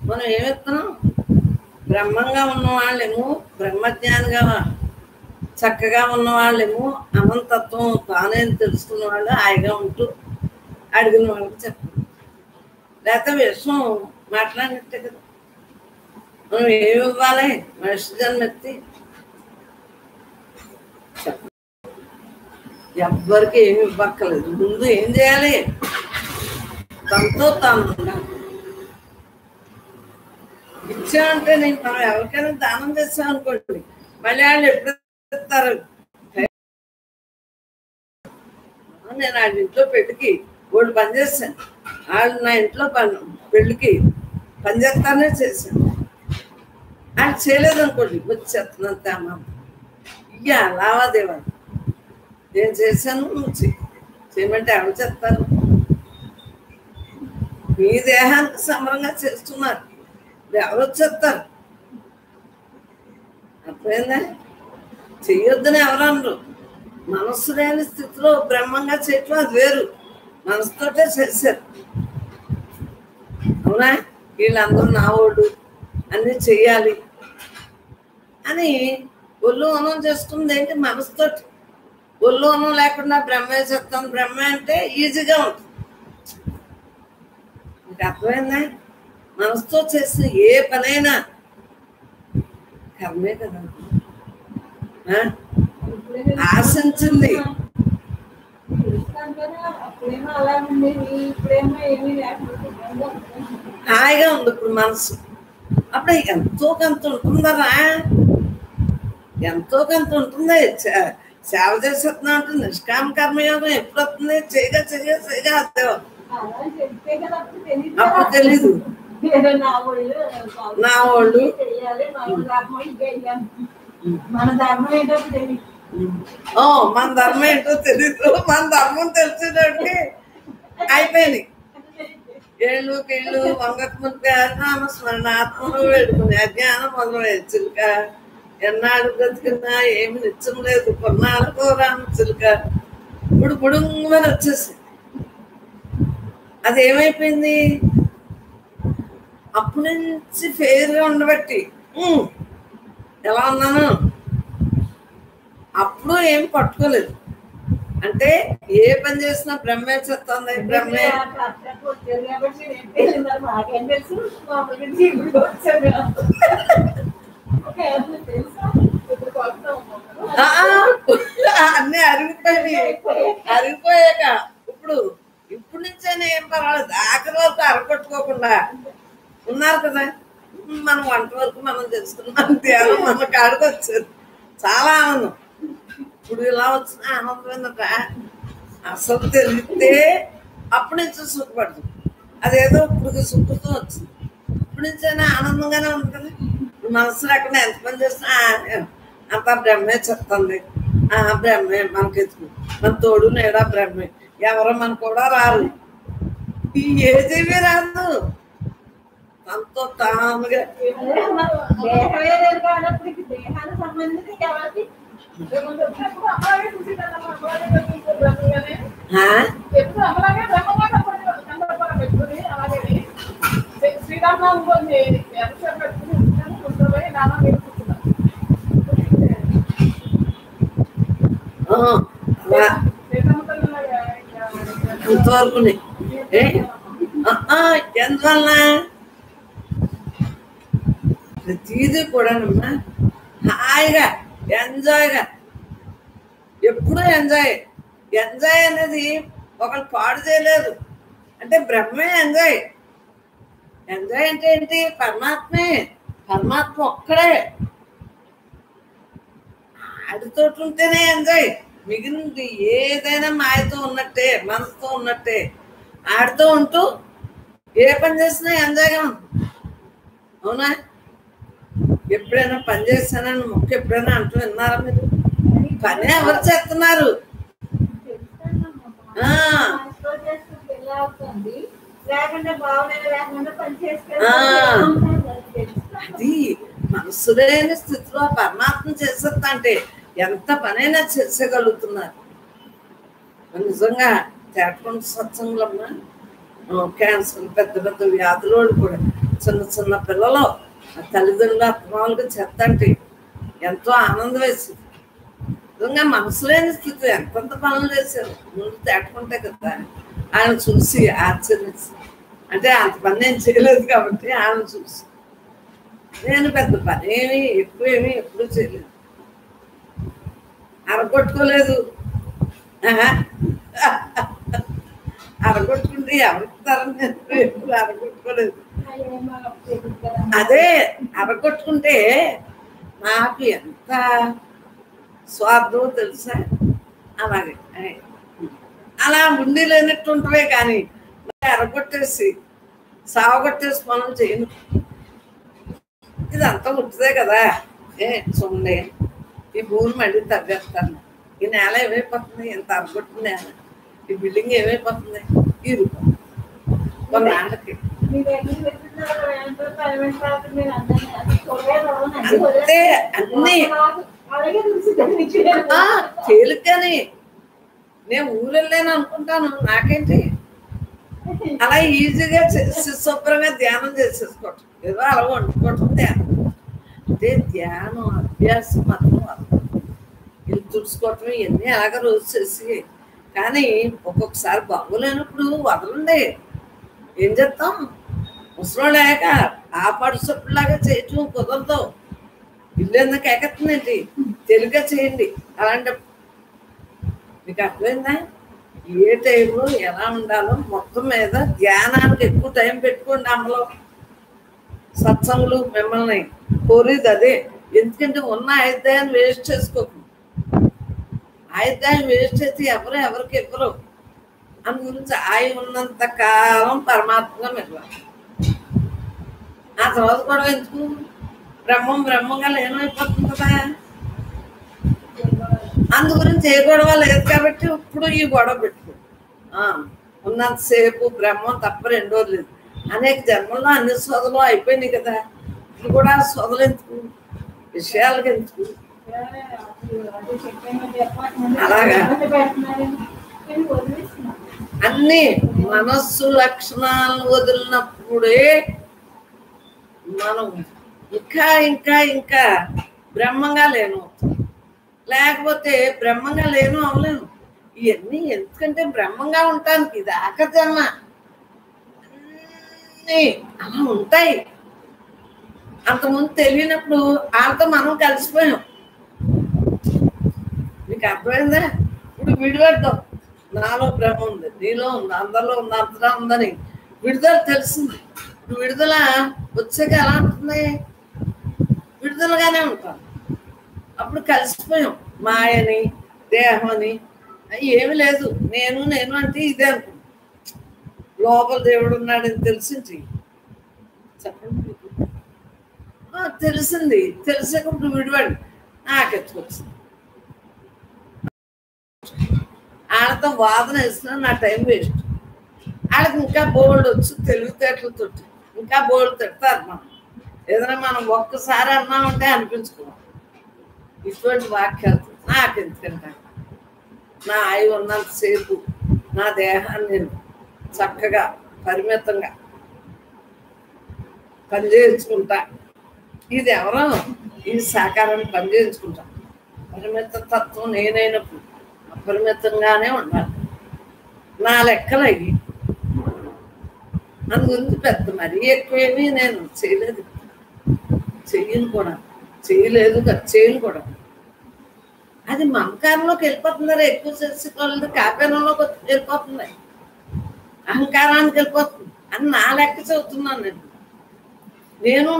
మనం ఏమెత్తున్నాం? బ్రహ్మంగా ఉన్నవాళ్ళేమో, బ్రహ్మజ్ఞానిగా చక్కగా ఉన్నవాళ్ళేమో అనంతత్వం తానేం తెలుసుకున్న వాళ్ళు హాయిగా ఉంటూ అడిగిన వాళ్ళకి చెప్పండి. లేకపోతే విషయం మాట్లాడినట్టే కదా. మనం ఏమి ఇవ్వాలి మనిషి జన్మెత్తి? చెప్పండి. ఎవ్వరికి ఏమి ఇవ్వక్కర్లేదు. ముందు ఏం చేయాలి? తనతో తాను ఉండాలి. ఇచ్చామంటే మనం ఎవరికైనా దానం చేస్తాం అనుకోండి, మళ్ళీ వాళ్ళు ఎప్పుడు ఇస్తారు? నేను వాళ్ళ ఇంట్లో పెళ్ళికి వాళ్ళు పనిచేస్తాను, వాళ్ళు నా ఇంట్లో పెళ్ళికి పనిచేస్తానే చేశాను. వాళ్ళు చేయలేదనుకోండి, వచ్చేస్తున్నంత అమ్మ లావాదేవాలు నేను చేశాను, నువ్వు చేయమంటే ఎవరు చేస్తారు? మీ దేహానికి సమరంగా చేస్తున్నారు, ఎవరు వచ్చేస్తారు? అర్థమైందా? చెయ్యొద్దని ఎవరన్నారు? మనస్సు లేని స్థితిలో బ్రహ్మంగా చేయటం అది వేరు, మనసుతోటే చేశారు. అవునా? వీళ్ళందరూ నా ఓడు అన్ని చెయ్యాలి అని ఒళ్ళు అనం చేసుకుంది ఏంటి? మనసుతోటి. ఒళ్ళు అనం లేకుండా బ్రహ్మే చెప్తాం, బ్రహ్మ అంటే ఈజీగా ఉంటుంది. మీకు అర్థమైందా? మనసుతో చేసిన ఏ పనైనా కర్మే కదా. ఆశించింది హాయిగా ఉంది ఇప్పుడు మనసు. అప్పుడు ఎంతో కొంత ఉంటుందరా, ఎంతో కొంత ఉంటుంది. సేవ చేసేస్తున్నా ఉంటుంది. నిష్కామ కర్మయోగం ఎప్పుడు వస్తుంది? చేయగా చేయగా చేయగా అదే అప్పుడు తెలీదు. నా వాళ్ళు మన ధర్మం ఏంటో తెలీదు. మన ధర్మం తెలిసేటట్టు అయిపోయింది. ఏళ్ళు కీళ్ళు వంగకు ముందు నామస్మరణ ఆత్మలో వేడుకుని అజ్ఞానం మొదలు చిలుక. ఎన్నాడు బ్రతికినా ఏమి నిత్యం లేదు, కొన్నాళ్ళకో రాను చిలుక. ఇప్పుడు బుడుంగమని వచ్చేసి అది ఏమైపోయింది? అప్పటి నుంచి ఫెయిర్గా ఉండబట్టి ఎలా ఉన్నాను? అప్పుడు ఏం పట్టుకోలేదు. అంటే ఏ పని చేసినా బ్రహ్మే చెప్తుంది, బ్రహ్మే. అన్నీ అరిగిపోయాక ఇప్పుడు నుంచైనా ఏం పర్వాలేదు. ఆఖరి వరకు అరగొట్టుకోకుండా ఉన్నారు కదా. మనం వంట వరకు మనం తెలుసుకున్నాం, ధ్యానం మన కాడికి వచ్చారు. చాలా ఆనందం. ఇప్పుడు ఇలా వచ్చిన ఆనందం ఏంటంట, అసలు తెలిస్తే అప్పటి నుంచి సుఖపడుతుంది. అదేదో ఇప్పుడు సుఖతో వచ్చింది. ఇప్పటి నుంచైనా ఆనందంగానే ఉంది కదా. మనసు లేకుండా ఎంత పని చేసినా అంతా బ్రహ్మే చెప్తుంది. బ్రహ్మే మనకెత్తుకు, మన తోడు నేడా బ్రహ్మే. ఎవరో మన కూడా రారు, ఏదేమీ రాదు. తనతో తానుగా ఇంతవరకు ఎందువల్ల ప్రతిదీ కూడానమ్మా హాయిగా ఎంజాయ్గా, ఎప్పుడూ ఎంజాయ్. ఎంజాయ్ అనేది ఒకళ్ళు పాడు చేయలేదు. అంటే బ్రహ్మే ఎంజాయ్. ఎంజాయ్ అంటే ఏంటి? పరమాత్మే. పరమాత్మ ఒక్కడే. ఆడితోటి ఉంటేనే ఎంజాయ్. మిగిలింది ఏదైనా మాయతో ఉన్నట్టే, మనసుతో ఉన్నట్టే. ఆడితో ఉంటూ ఏ పని చేసినా ఎంజాయ్గా ఉంటుంది. అవునా? ఎప్పుడైనా పని చేస్తానని మొక్క ఎప్పుడైనా అంటూ విన్నారా మీరు? పని ఎవరు చేస్తున్నారు? అది మనసు లేని స్థితిలో పరమాత్మ చేసేస్తా అంటే ఎంత పనైనా చేసేయగలుగుతున్నారు. నిజంగా తేటకొండ సత్సంగులమ్మా, క్యాన్సర్, పెద్ద పెద్ద వ్యాధులు కూడా, చిన్న చిన్న పిల్లలు తల్లిదండ్రులు అత్తమాలుగా చెత్తంటే ఎంతో ఆనందం వేసింది. నిజంగా మనసు లేని స్థితి ఎంతంత పనులు చేశారు. ముందు తేటకుంటే కదా ఆయన చూసి ఆశ్చర్యించి, అంటే అంత పని నేను చేయలేదు కాబట్టి ఆయన చూసి, నేను పెద్ద పని ఏమి ఎక్కువేమి ఎప్పుడూ చేయలేదు, అరగొట్టుకోలేదు. అరగొట్టుకుంటే ఎవరిస్తారని ఎప్పుడు అరగొట్టుకోలేదు. అదే అరగొట్టుకుంటే నాకు ఎంత స్వార్థమో తెలుసా. అలాగే అలా ఉండి లేనట్టు ఉంటవే కానీ అరగొట్టేసి సావగొట్టేసి పనులు చేయను. ఇదంతా ఉంటుందే కదా. చూడండి, ఈ భూమి మళ్ళీ తగ్గేస్తాను. ఈ నేల ఏమైపోతుంది? ఎంత అరగొట్టిన నేల. ఈ బిల్డింగ్ ఏమైపోతుంది ఇరుకు కొన్నాళ్ళకి. అంతే అన్ని తేలికని నేను ఊరు వెళ్ళాను అనుకుంటాను, నాకేంటి అలా ఈజీగా శుభ్రంగా ధ్యానం చేసేసుకోవటం, ఏదో అలా వండుకోవటం ధ్యానం. అదే ధ్యానం అభ్యాసం మాత్రం ఇల్లు తుడుచుకోవటం ఇవన్నీ అలాగ రోజు చేసి, కానీ ఒక్కొక్కసారి బాగోలేనప్పుడు వదలండి. ఏం చేస్తాం, ముసలో లేక ఆ పడుసొప్పులాగా చేయటం కుదరదు. ఇల్లు ఎందుకు ఎక్కతుందండి, తెలుగుగా చేయండి. అలాంటి మీకు అర్థమైందా ఏ టైంలో ఎలా ఉండాలో. మొత్తం మీద ధ్యానానికి ఎక్కువ టైం పెట్టుకోండి. అమ్మలో సత్సంగులు మిమ్మల్ని కోరేది అదే. ఎందుకంటే ఉన్న ఆయుధాన్ని వేస్ట్ చేసుకోకు. ఆయుధాన్ని వేస్ట్ చేసి ఎవరికి ఇవ్వరు. అందు గురించి ఆయి ఉన్నంత కాలం పరమాత్మగా మిగలాలి. ఆ తర్వాత కూడా ఎందుకు, బ్రహ్మంగా లేనైపోతుంది కదా. అందు గురించి ఏ గొడవ లేదు కాబట్టి ఇప్పుడు ఈ గొడవ పెట్టుకో. ఉన్నంతసేపు బ్రహ్మం తప్ప రెండో లేదు. అనేక జన్మల్లో అన్ని సోదలు అయిపోయినాయి కదా, ఇప్పుడు కూడా సోదలు ఎందుకు, విషయాలకు ఎందుకు. అలాగా అన్ని మనస్సు లక్షణాలను వదిలినప్పుడే మనం ఇంకా ఇంకా ఇంకా బ్రహ్మంగా లేను. లేకపోతే బ్రహ్మంగా లేను అవలేను. ఇవన్నీ ఎందుకంటే బ్రహ్మంగా ఉంటానికి ఇది ఆకజన్మ. అన్నీ అలా ఉంటాయి. అంతకుముందు తెలియనప్పుడు వాళ్ళతో మనం కలిసిపోయాం. మీకు అర్థమైందా? ఇప్పుడు విడిపడ్డాం. నాలో బ్రహ్మ ఉంది, నీలో ఉంది, అందరిలో ఉంది, అంతటా ఉందని విడుదల తెలిసింది. ఇప్పుడు విడుదల వచ్చాక ఎలా ఉంటుంది, విడుదలగానే ఉంటాం. అప్పుడు కలిసిపోయాం. మాయని దేహం అని ఏమి లేదు. నేను అంటే ఇదే అనుకుంటా. లోపల దేవుడు ఉన్నాడని తెలిసింది. చెప్పండి, తెలిసింది. తెలిసేటప్పుడు విడివాడు నాకెత్తుకొచ్చింది. వాళ్ళతో వాదన ఇస్తున్నా, నా టైం వేస్ట్. వాళ్ళకి ఇంకా బోల్డ్ వచ్చు, తెలివితేటలతో ఇంకా బోల్డ్ తిడతారు. మనం ఏదైనా మనం ఒక్కసారి అన్నామంటే అనిపించుకోవాలి. ఇటువంటి వాక్యాలు నాకు ఎందుకంటే, నా ఆయువు ఉన్నంతసేపు నా దేహాన్ని నేను చక్కగా పరిమితంగా పనిచేయించుకుంటా. ఇది ఎవరో ఈ సాకారాన్ని పనిచేయించుకుంటా. పరిమిత తత్వం నేనైనప్పుడు అపరిమితంగానే ఉండాలి. నా లెక్కలు అయ్యి అందు గురించి పెద్ద మరీ ఎక్కువేమీ నేను చేయలేదు, చెయ్యను కూడా, చేయలేదు కదా, చేయను కూడా. అది మమకారంలోకి వెళ్ళిపోతున్నారు. ఎక్కువ చేసుకోవాలి, కాపేనంలోకి వెళ్ళిపోతుంది, అహంకారానికి వెళ్ళిపోతుంది అని నా లెక్క చదువుతున్నాను నేను.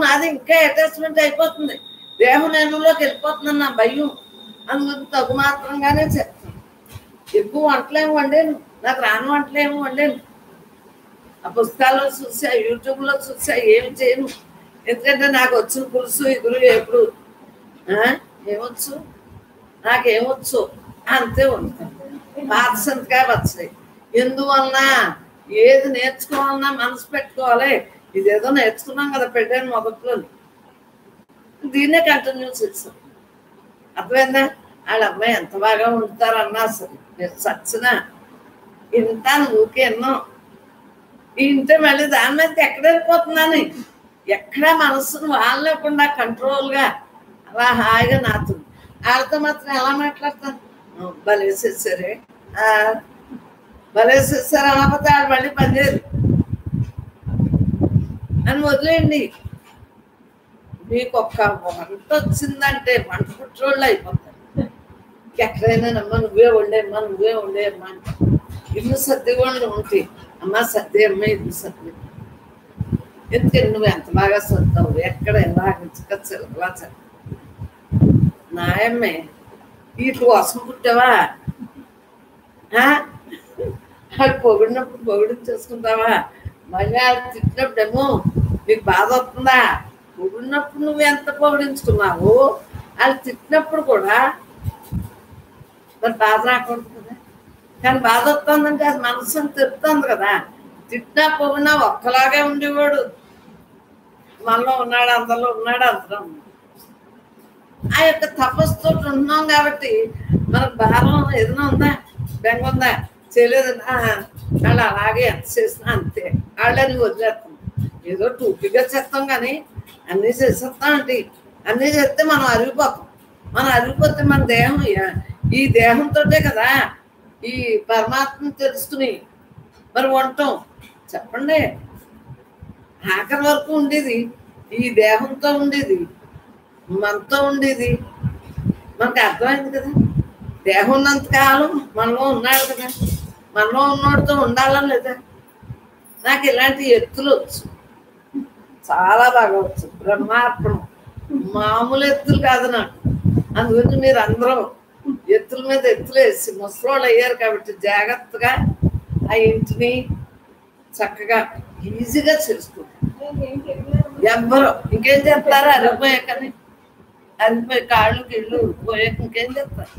నాది ఇంకా అటాచ్మెంట్ అయిపోతుంది, దేహం నేనులోకి వెళ్ళిపోతున్నాను నా భయం. అందుకు తగు మాత్రంగానే చెప్తాను. ఎక్కువ వంటలేము వండాను, నాకు రాని వంటలేము వండాను. ఆ పుస్తకాల్లో చూసా, యూట్యూబ్లో చూసా, ఏమి చేయను. ఎందుకంటే నాకు వచ్చిన పులుసు ఎగురు ఎప్పుడు ఏమొచ్చు, నాకేమొచ్చు అంతే ఉంటాను. పాత సంతకాయ వచ్చాయి. ఎందువలన ఏది నేర్చుకోవాలన్నా మనసు పెట్టుకోవాలి. ఇదేదో నేర్చుకున్నాం కదా పెట్టాను మొదట్లో, దీన్నే కంటిన్యూ చేస్తాం. అర్థమైందా? వాళ్ళ అమ్మాయి ఎంత బాగా ఉంటారు అన్నా సరే మీరు చచ్చినా ఇంత ఊకే ఎన్నో ఇంటే మళ్ళీ దాని మీద ఎక్కడ వెళ్ళిపోతున్నాను. ఎక్కడా మనసును వాళ్ళకుండా కంట్రోల్గా అలా హాయిగా నాతో. వాళ్ళతో మాత్రం ఎలా మాట్లాడతాను, బలేసేసారే బలేసేసారు అనకపోతే వాళ్ళు మళ్ళీ పనిచేయరు అని వదిలేయండి. మీకు ఒక్క వంట వచ్చిందంటే వంట పుట్రోళ్ళు అయిపోతారు. ఎక్కడైనా అమ్మ నువ్వే వండేమ్మా, నువ్వే వండేమ్మా అంటే ఇల్లు సర్ది వాళ్ళు ఉంటాయి. అమ్మ సర్ది అమ్మ ఇల్లు సర్ది. ఎందుకంటే నువ్వు ఎంత బాగా సర్దావు, ఎక్కడ ఎలా చిక్కలా చ నాయమ్మే వీటి కోసం పుట్టావా, వాళ్ళు పొగిడినప్పుడు పొగిడి చేసుకుంటావా, మళ్ళీ వాళ్ళు తిట్టినప్పుడేమో నీకు బాధ వస్తుందా. పొగిడినప్పుడు నువ్వు ఎంత పొగిడించుకున్నావు, వాళ్ళు తిట్టినప్పుడు కూడా మరి బాధ రాకూడదు కదా. కానీ బాధ వస్తుందంటే అది మనసుని తిప్పుతుంది కదా. తిట్టినా పోయినా ఒక్కలాగే ఉండేవాడు. మనలో ఉన్నాడు, అందరిలో ఉన్నాడు, అందరం ఆ యొక్క తపస్సుతో ఉంటున్నాం కాబట్టి మనకు భారం ఏదైనా ఉందా, బెంగ ఉందా, చేయలేదు వాళ్ళు అలాగే ఎంత చేసినా అంతే, వాళ్ళని వదిలేస్తాం. ఏదో టూపీగా చేస్తాం కానీ అన్నీ చేసేస్తామండి. అన్నీ చేస్తే మనం అరిగిపోతాం. మనం అరిగిపోతే మన దేహం, ఈ దేహంతో కదా ఈ పరమాత్మను తెలుసుకుని మరి ఉండటం. చెప్పండి, ఆఖరి వరకు ఉండేది ఈ దేహంతో ఉండేది, మనతో ఉండేది. మనకు అర్థమైంది కదా, దేహం ఉన్నంతకాలం మనలో ఉన్నాడు కదా, మనలో ఉన్నోడితో ఉండాలా లేదా. నాకు ఇలాంటి ఎత్తులు వచ్చు, చాలా బాగా వచ్చు, బ్రహ్మార్పణం. మామూలు ఎత్తులు కాదు నాకు. అందుగురించి మీరు అందరూ ఎత్తుల మీద ఎత్తులు వేసి ముసలోళ్ళు అయ్యారు కాబట్టి జాగ్రత్తగా ఆ ఇంటిని చక్కగా ఈజీగా చేసుకుంటారు. ఎవ్వరు ఇంకేం చెప్తారు, అరిగిపోయాకని అరిగిపోయి కాళ్ళు కిళ్ళు పోయాక ఇంకేం చెప్తారు.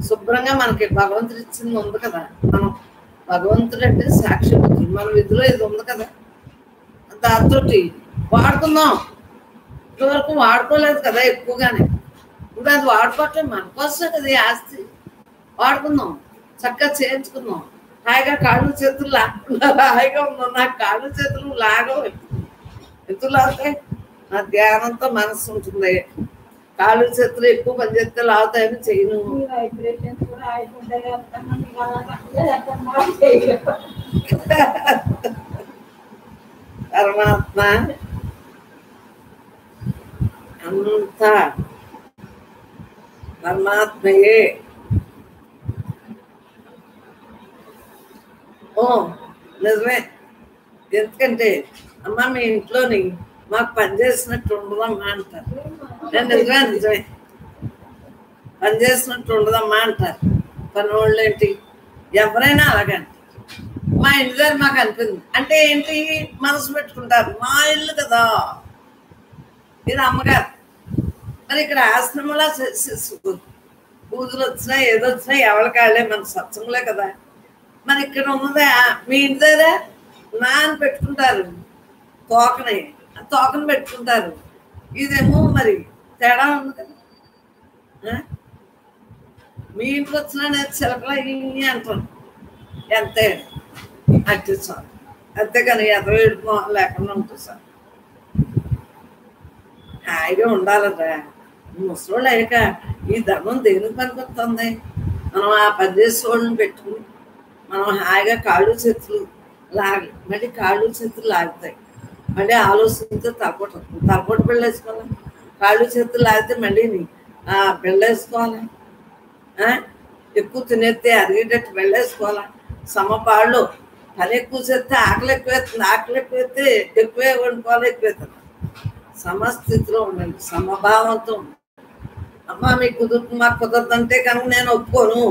శుభ్రంగా మనకి భగవంతుడు ఇచ్చింది ఉంది కదా. మనం భగవంతుడు అంటే సాక్షి మన విధిలో ఇది ఉంది కదా, దాంతో వాడుకుందాం. ఇంతవరకు వాడుకోలేదు కదా ఎక్కువగానే, ఇప్పుడు అది వాడుకోవట్లేదు. మన కోసం కదా ఈ ఆస్తి, వాడుకుందాం, చక్కగా చేయించుకుందాం. హాయిగా కాళ్ళు చేతులు లాగకుండా హాయిగా ఉందాం. నాకు కాళ్ళు చేతులు లాగవు, ఎందుకు లాగుతాయి? నా ధ్యానంతో మనసు ఉంటుంది. కాళ్ళు చేతులు ఎక్కువ పనిచేస్తే లాగుతాయని చేయను. పరమాత్మ అంతా పరమాత్మయే. ఓ నిజమే. ఎందుకంటే అమ్మ మీ ఇంట్లోని మాకు పనిచేసినట్టు ఉండదమ్మా అంటారు. నిజమే నిజమే, పనిచేసినట్టు ఉండదమ్మా అంటారు. పని వాళ్ళు ఏంటి, ఎవరైనా అలాగంటారు. మా ఇంటి దగ్గర మాకు అనిపింది అంటే ఏంటి, మనసు పెట్టుకుంటారు. మా ఇల్లు కదా ఇది, అమ్మగారు. మరి ఇక్కడ ఆశ్రమంలో పూజలు వచ్చినా ఏదో వచ్చినా ఎవరికి వాళ్ళే, మన సత్సంగులే కదా. మరి ఇక్కడ ఉన్నదా మీ ఇంటి దగ్గర నాన్న పెట్టుకుంటారు తోకని, తోకను పెట్టుకుంటారు. ఇదేమో మరి తేడా ఉంది కదా. మీ ఇంటికి వచ్చినా నేను చిలకలా ఇవి అంటాను, ఎంతే అట్టి సార్. అంతేగాని ఎదవ ఏడుపు లేకుండా ఉంటుంది సార్. హాయిగా ఉండాలరా. ముసలోళ్ళు అయ్యాక ఈ ధర్మం దేనికి పనికొస్తుంది? మనం ఆ పనిచేసేవాళ్ళని పెట్టుకుని మనం హాయిగా కాళ్ళు చేతులు లాగి, మళ్ళీ కాళ్ళు చేతులు లాగుతాయి. మళ్ళీ ఆలోచనతో తలపోటు పెళ్ళేసుకోవాలి. కాళ్ళు చేతులు లాగితే మళ్ళీ పెళ్ళేసుకోవాలి. ఎక్కువ తినేస్తే అరిగేటట్టు పెళ్ళేసుకోవాలి. సమపాళ్ళు పని ఎక్కువ చేస్తే ఆకలి ఎక్కువేస్తుంది, ఆకలి ఎక్కువైతే ఎక్కువే వండుకోవాలి, ఎక్కువైతుంది. సమస్థితిలో ఉండండి, సమభావంతో ఉండండి. అమ్మ మీకు కుదురుతుంది, మాకు కుదరదంటే కనుక నేను ఒప్పుకోను.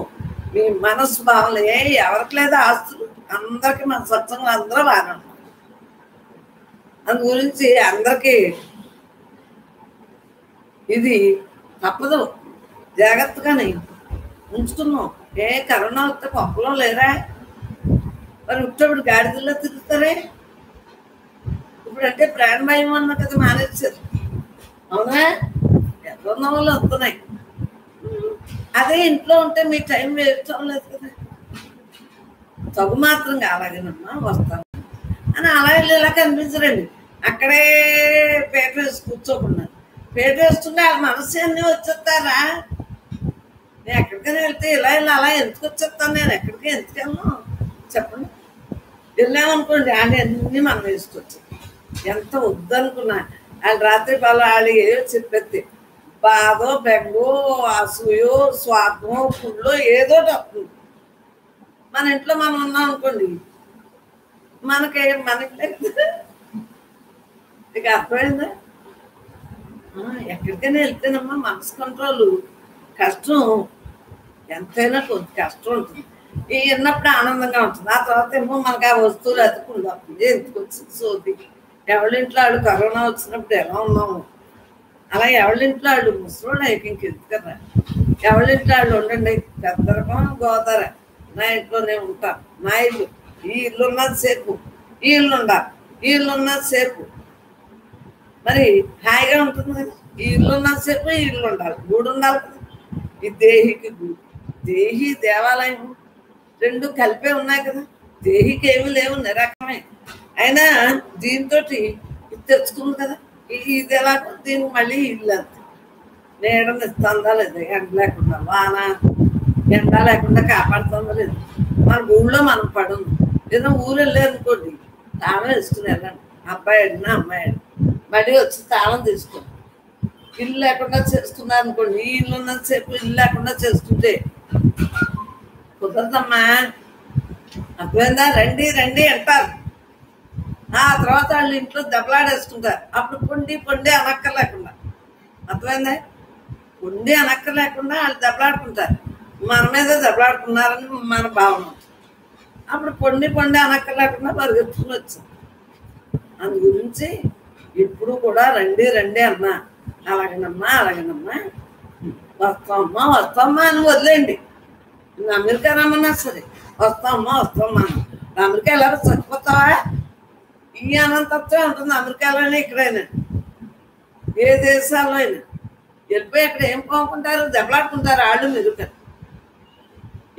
మీ మనస్సు భావన ఎవరికి లేదా ఆస్తులు, అందరికీ మన సత్సంగం అందరూ బాగా ఉన్నారు. అందు గురించి అందరికీ ఇది తప్పదు, జాగ్రత్తగానే ఉంచుకున్నాం. కరోనా వస్తే పప్పులో లేరా? మరి ఉట్టప్పుడు గాడిదల్లో తిరుగుతారే. ఇప్పుడంటే ప్రాణభయం అన్న కదా మానేశారు, అవునా? ఎక్కడున్న వాళ్ళు వస్తున్నాయి. అదే ఇంట్లో ఉంటే మీ టైం వేస్ట్ అవ్వలేదు కదా. తగు మాత్రంగా అలాగేనమ్మా వస్తాను అని అలా వెళ్ళి ఇలా కనిపించరండి. అక్కడే పేట వేసి కూర్చోకుండా, పేట వేస్తుంటే వాళ్ళ మనసు అన్నీ వచ్చేస్తారా? నేను ఎక్కడికైనా వెళ్తే ఇలా అలా ఎందుకు వచ్చేస్తాను? నేను ఎక్కడికి ఎందుకు వెళ్ళను చెప్పండి. వెళ్ళామనుకోండి వాళ్ళు అన్నీ మనం వేసుకొచ్చాం. ఎంత వద్దనుకున్నా వాళ్ళు రాత్రి వాళ్ళు ఏదో చెప్పేది, బాధో బెంగో అసూయో స్వార్థమో పుల్లో ఏదో వస్తుంది. మన ఇంట్లో మనం ఉన్నాం అనుకోండి, మనకి ఇక అర్థమైందా? ఎక్కడికైనా వెళ్తేనమ్మా మనసు కంట్రోల్ కష్టం, ఎంతైనా కొంచెం కష్టం ఉంటుంది. విన్నప్పుడు ఆనందంగా ఉంటుంది. ఆ తర్వాత ఏమో మనకు ఆ వస్తువులు అతుకుందాం, ఎందుకు వచ్చింది సోది. ఎవరింట్లో వాళ్ళు కరోనా వచ్చినప్పుడు ఎలా ఉన్నాము, అలా ఎవరింట్లో వాళ్ళు ముసలోళ్ళు ఇంకెందుకు కదా. ఎవరింట్లో వాళ్ళు ఉండండి, పెద్ద రకం గోదావరి నా ఇంట్లోనే ఉంటాను, నా ఇల్లు, ఈ ఇల్లు ఉన్నది సేపు, ఈ ఇల్లు ఉండాలి, ఈ ఇల్లు ఉన్నది సేపు, మరి హాయిగా ఉంటుంది కదా. ఈ ఇల్లు ఉన్నది సేపు ఈ ఇల్లు ఉండాలి, గూడు ఉండాలి కదా. ఈ దేహికి గూడు, దేహి దేవాలయం రెండు కలిపే ఉన్నాయి కదా. దేహికి ఏమి లేవు, నిరకమే. అయినా దీంతో ఇది తెచ్చుకుంది కదా. ఇది ఎలా దీనికి మళ్ళీ ఇల్లు అంతే. నీడని ఇస్తుందా లేదు, ఎండ లేకుండా, వాన ఎండ లేకుండా కాపాడుతుందా లేదు. మన ఊళ్ళో మనం పడుంది. ఏదో ఊరు వెళ్ళారనుకోండి, తాళం వేసుకుని వెళ్ళండి, అబ్బాయి అడిగినా అమ్మాయి అడిగి మళ్ళీ వచ్చి తాళం తీసుకోండి. ఇల్లు లేకుండా చేస్తున్నారు అనుకోండి, ఈ ఇల్లు ఉన్నంతసేపు ఇల్లు లేకుండా చేసుకుంటే కుదరదమ్మా. అర్థమైందా? రండి రండి అంటారు. ఆ తర్వాత వాళ్ళు ఇంట్లో దెబ్బలాడేసుకుంటారు. అప్పుడు పొండి పొండి అనక్కర్లేకుండా, అర్థమైందా? పొండి అనక్కర్లేకుండా వాళ్ళు దెబ్బలాడుకుంటారు. మన మీద దెబ్బలాడుకున్నారని మన భావన. అప్పుడు పొండి పొండి అనక్కర్లేకుండా పరిగెత్తుకుని వచ్చింది. అందు గురించి ఇప్పుడు కూడా రండి రండి అన్నా, అలాగేనమ్మా అలాగేనమ్మా, వస్తామమ్మా వస్తామ్మా అని వదిలేండి. అమెరికా రమ్మన్నా సరే వస్తామమ్మా వస్తామ్మా. అమెరికా ఎలా చచ్చిపోతావా? ఈ అనంతత్వం ఉంటుంది అమెరికాలోనే, ఇక్కడైనా ఏ దేశాల్లో అయినా. వెళ్ళిపోయి అక్కడ ఏం పోకుంటారు, దెబ్బలాడుకుంటారు. వాళ్ళు మీరు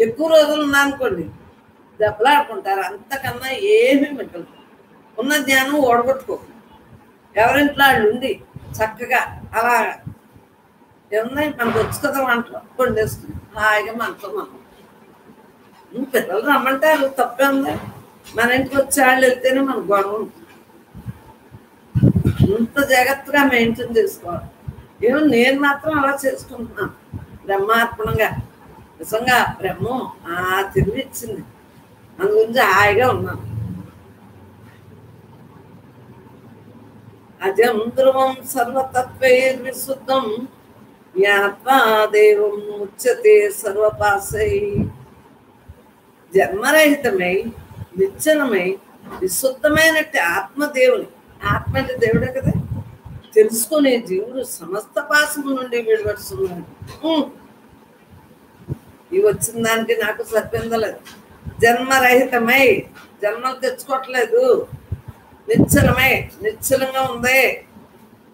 ఎక్కువ రోజులు ఉన్నారనుకోండి దెబ్బలాడుకుంటారు. అంతకన్నా ఏమీ మిగలదు. ఉన్న జ్ఞానం ఓడగొట్టుకో. ఎవరింట్లో వాళ్ళు ఉండి చక్కగా అలా ఏమున్నాయి మనకు వచ్చు కదా వంటలు వండేస్తుంది హాయిగా మనతో మనం. పిల్లలు రమ్మంటారు, తప్పే ఉంది. మన ఇంటికి వచ్చి వాళ్ళు వెళ్తేనే మన గొడవ ఉంటుంది. ఇంత జాగ్రత్తగా మెయింటైన్ చేసుకోవాలి. ఏమో నేను మాత్రం అలా చేసుకుంటున్నాను బ్రహ్మార్పణంగా. నిజంగా బ్రహ్మం తిరిగి ఇచ్చింది, అందు గురించి హాయిగా ఉన్నాను. అజం ధ్రువం సర్వతత్వైర్విశుద్ధం జ్ఞాత్వా దేవం ముచ్యతే సర్వపాసై. జన్మరహితమై నిశ్చలమై విశుద్ధమైనట్టు ఆత్మదేవుని, ఆత్మ అంటే దేవుడే కదా, తెలుసుకునే జీవుడు సమస్త పాశము నుండి విడిపడుతున్నాడు. ఇవి వచ్చిన దానికి నాకు సరిపోయిందలేదు. జన్మరహితమై, జన్మలు తెచ్చుకోవట్లేదు. నిశ్చలమై, నిశ్చలంగా ఉంది.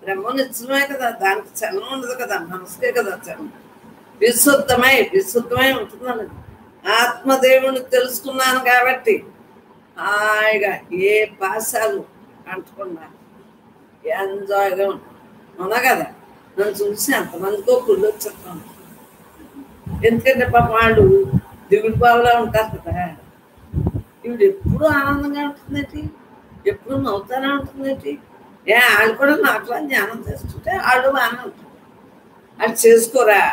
బ్రహ్మ నిశ్చలమే కదా, దానికి చలనం ఉండదు కదా, మనసుకే కదా చలనం. విశుద్ధమై, విశుద్ధమై ఉంటున్నాను. ఆత్మదేవుని తెలుసుకున్నాను కాబట్టి హాయిగా ఏ పాశాలు అంటకుండా ఎంజాయ్గా ఉంటాను. అవునా కదా? నన్ను చూసి ఎంతమందికో కుళ్ళు వచ్చేస్తాను. ఎందుకంటే పాప వాళ్ళు దిగుడు బావులా ఉంటారు కదా. ఇవిడు ఎప్పుడు ఆనందంగా ఉంటుందేంటి, ఎప్పుడు నవ్వుతానే ఉంటుందేంటి. వాళ్ళు కూడా నాకులా జ్ఞానం చేస్తుంటే వాళ్ళు బాగానే ఉంటుంది. వాళ్ళు చేసుకోరా,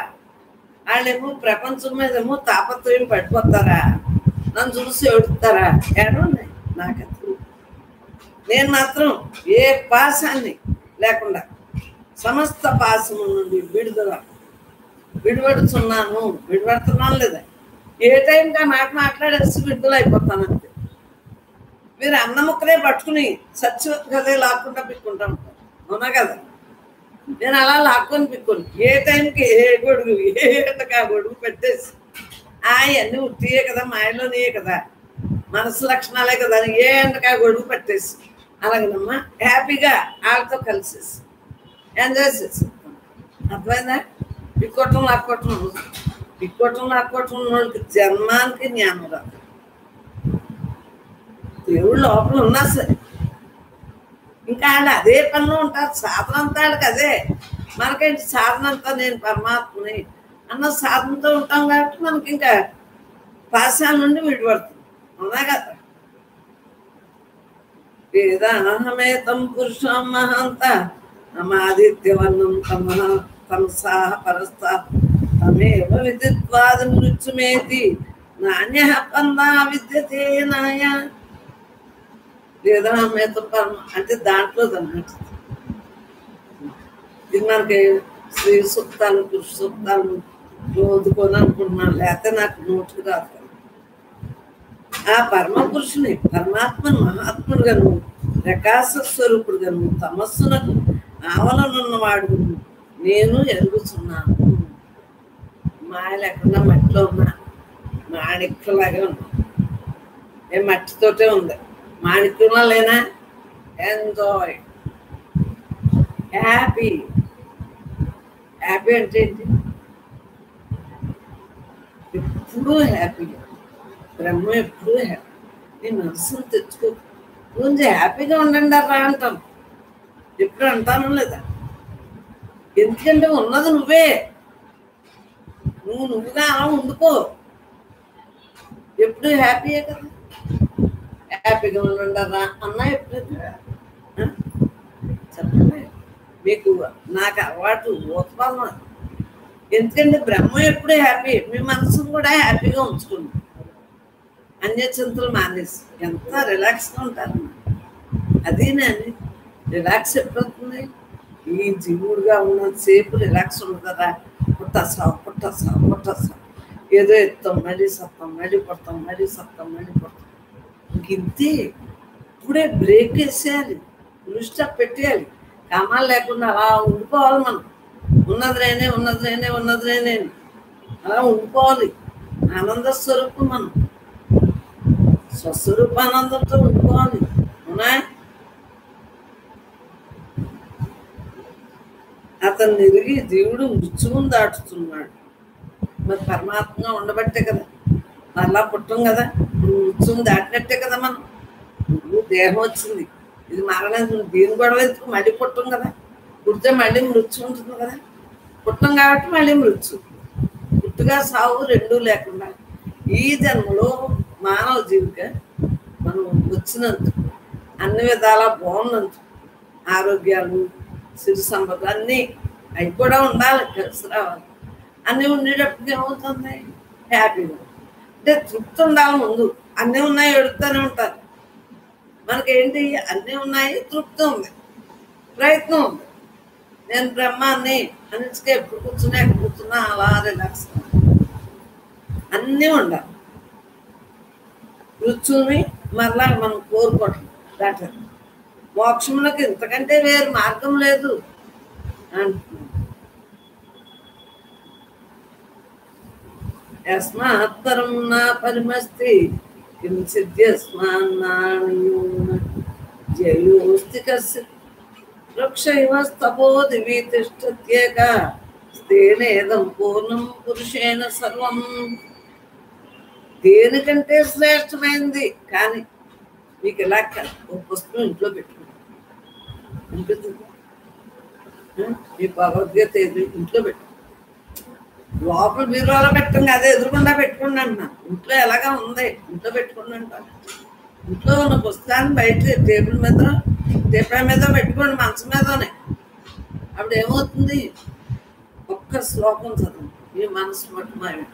వాళ్ళేమో ప్రపంచం మీదేమో తాపత్రయం పడిపోతారా, నన్ను చూసి ఏడుస్తారా? ఏడవండి నాకెందుకు. నేను మాత్రం ఏ పాశాన్ని లేకుండా సమస్త పాశము నుండి విడిపడుతున్నాను. విడిపడుతున్నాను లేదా, ఏ టైంకి మాట మాట్లాడేసి విడుదల అయిపోతాను అంతే. మీరు అన్న ముక్కలే పట్టుకుని సత్యవదే లాక్కుండా పిక్కుంటా ఉంటారు. అవునా కదా? నేను అలా లాక్కొని పిక్కొని ఏ టైంకి ఏ గొడుగు, ఏ ఎండకు ఆ గొడుగు పెట్టేసి అవన్నీ ఉట్టియే కదా, మాయలోనియే కదా, మనసు లక్షణాలే కదా, ఏ ఎండకు ఆ గొడుగు పెట్టేసి అలాగనమ్మా హ్యాపీగా వాళ్ళతో కలిసేసి ఎంజాయ్ చేసి. అర్థమైందా? పిక్కోవటం లాక్కోవటం, పిక్కోవటం లాక్కోవటం వాళ్ళకి జన్మానికి జ్ఞానం రాదు. దేవుడు లోపల ఉన్నా సరే ఇంకా వాళ్ళు అదే పనిలో ఉంటారు. సాధన అంతా వాళ్ళకి అదే. మనకేంటి సాధన అంతా నేను పరమాత్మని అన్న సాధనతో ఉంటాం కాబట్టి మనకి ఇంకా పాశాల నుండి విడిపడుతుంది. అవునా కదా? వేదాహమేతం పురుషం మహాంత నమాదిత్యవర్ణం తమసాహ పరస్తా తమేవ విదిత్వాది మృత్యుమేతి నాణ్య పందా విద్యతే నాయ. వేదాహమేతం పరమ అంటే దాంట్లో అన్నట్టు. ఇది మనకి స్త్రీ సూక్తాలు పురుష సూక్తాలు చదువుకొని అనుకుంటున్నాను, లేకపోతే నాకు నోటుకు రాదు. ఆ పరమ పురుషుని, పరమాత్మను మహాత్ముడుగాను ప్రకాశ స్వరూపుడుగాను తమస్సునకు ఆవలనున్నవాడు నేను ఎరుగుతున్నాను. మాయ లేకుండా మట్టిలో ఉన్నా మాణిక్యంలాగే ఉన్నాం. ఏ మట్టితోటే ఉంది, మాణిక్యంలో లేనా? Enjoy, happy. హ్యాపీ అంటే ఏంటి? ఎప్పుడూ హ్యాపీ. బ్రహ్మ ఎప్పుడూ హ్యాపీ. నీ మనసును తెచ్చుకో, కొంచెం హ్యాపీగా ఉండండి అలా అంటాం. ఎప్పుడు అంటాను లేదా? ఎందుకంటే ఉన్నది నువ్వే, నువ్వుగా అలా ఉండుకో. ఎప్పుడు హ్యాపీయే కదా. హ్యాపీగా ఉండండి అన్నా ఎప్పుడైనా చెప్పండి. మీకు నాకు అలవాటు ఉత్పన్నం. ఎందుకంటే బ్రహ్మ ఎప్పుడూ హ్యాపీ. మీ మనసును కూడా హ్యాపీగా ఉంచుకోండి. అన్యచింతలు మానేసి ఎంత రిలాక్స్గా ఉంటారు. అది నేను రిలాక్స్ ఎప్పుడవుతుంది? ఈ జీవుడుగా ఉన్నంతసేపు రిలాక్స్ ఉంటుందా? పుట్టసా ఏదో ఎత్తాం, మళ్ళీ సత్తాం, మళ్ళీ పడతాం, మళ్ళీ సత్తాం, మళ్ళీ పడతాం. ఇంతే. ఇప్పుడే బ్రేక్ వేసేయాలి, ఫుల్ స్టాప్ పెట్టేయాలి. కామాలు లేకుండా అలా ఉండిపోవాలి. మనం ఉన్నది నేనే అలా ఉండిపోవాలి. ఆనంద స్వరూపం మనం, స్వస్వరూపానందంతో ఉండిపోవాలి. అవునా? అతన్ని ఎరిగి దేవుడు మృత్యువును దాటుతున్నాడు. మరి పరమాత్మగా ఉండబట్టే కదా మరలా పుట్టం కదా. మృత్యువును దాటినట్టే కదా. మనం దేహం వచ్చింది, ఇది మరణం. దీని గొడవ ఎందుకు? మళ్ళీ పుట్టం కదా. పుడితే మళ్ళీ మృత్యు ఉంటుంది కదా. పుట్టం కాబట్టి మళ్ళీ మృత్యు. పుట్టుగా సావు రెండూ లేకుండా ఈ జన్మలో మానవ జీవిక మనం వచ్చినందుకు, అన్ని విధాలా బాగున్నందుకు, ఆరోగ్యాలు, సిరి సంపద అన్నీ అవి కూడా ఉండాలి, కలిసి రావాలి. అన్నీ ఉండేటప్పటికి ఏమవుతుంది? హ్యాపీగా. అంటే తృప్తి ఉండాలి ముందు. అన్నీ ఉన్నాయి, ఎడుతూనే ఉంటారు. మనకేంటి? అన్నీ ఉన్నాయి, తృప్తి ఉంది, ప్రయత్నం ఉంది. నేను బ్రహ్మాన్ని అన్నిటికీ ఎప్పుడు కూర్చున్నా, ఎక్కడ కూర్చున్నా అలా రిలాక్స్. అన్నీ ఉండాలి. మృత్యుని మరలా మనం కోరుకోవటం దాటాలి. మోక్షంలోకి ఇంతకంటే వేరు మార్గం లేదు అంటున్నాం. యస్మాత్పరం నా పరిమస్తి కిం సిద్ధ్యస్మాన్నాణ్యోన జయోస్తి కస్య వృక్షైవ స్తపో దివి తిష్టత్యేక స్తేనేదం పూర్ణం పురుషేణ సర్వం. దేనికంటే శ్రేష్టమైంది. కానీ మీకు ఎలా ఒక పుస్తకం ఇంట్లో పెట్టుకుంటాం అనిపిస్తుంది. మీ భగవద్గీత ఇంట్లో పెట్టు, లోపల బీరువాలో పెట్టండి, అదే ఎదురుకుండా పెట్టుకోండి అంటున్నాను. ఇంట్లో ఎలాగా ఉంది, ఇంట్లో పెట్టుకోండి అంటాను. ఇంట్లో ఉన్న పుస్తకాన్ని బయట టేబుల్ మీద, టీపా మీద పెట్టుకోండి, మంచం మీదనే. అప్పుడు ఏమవుతుంది? ఒక్క శ్లోకం చదవండి, మీ మనసు మట్టుమాయి.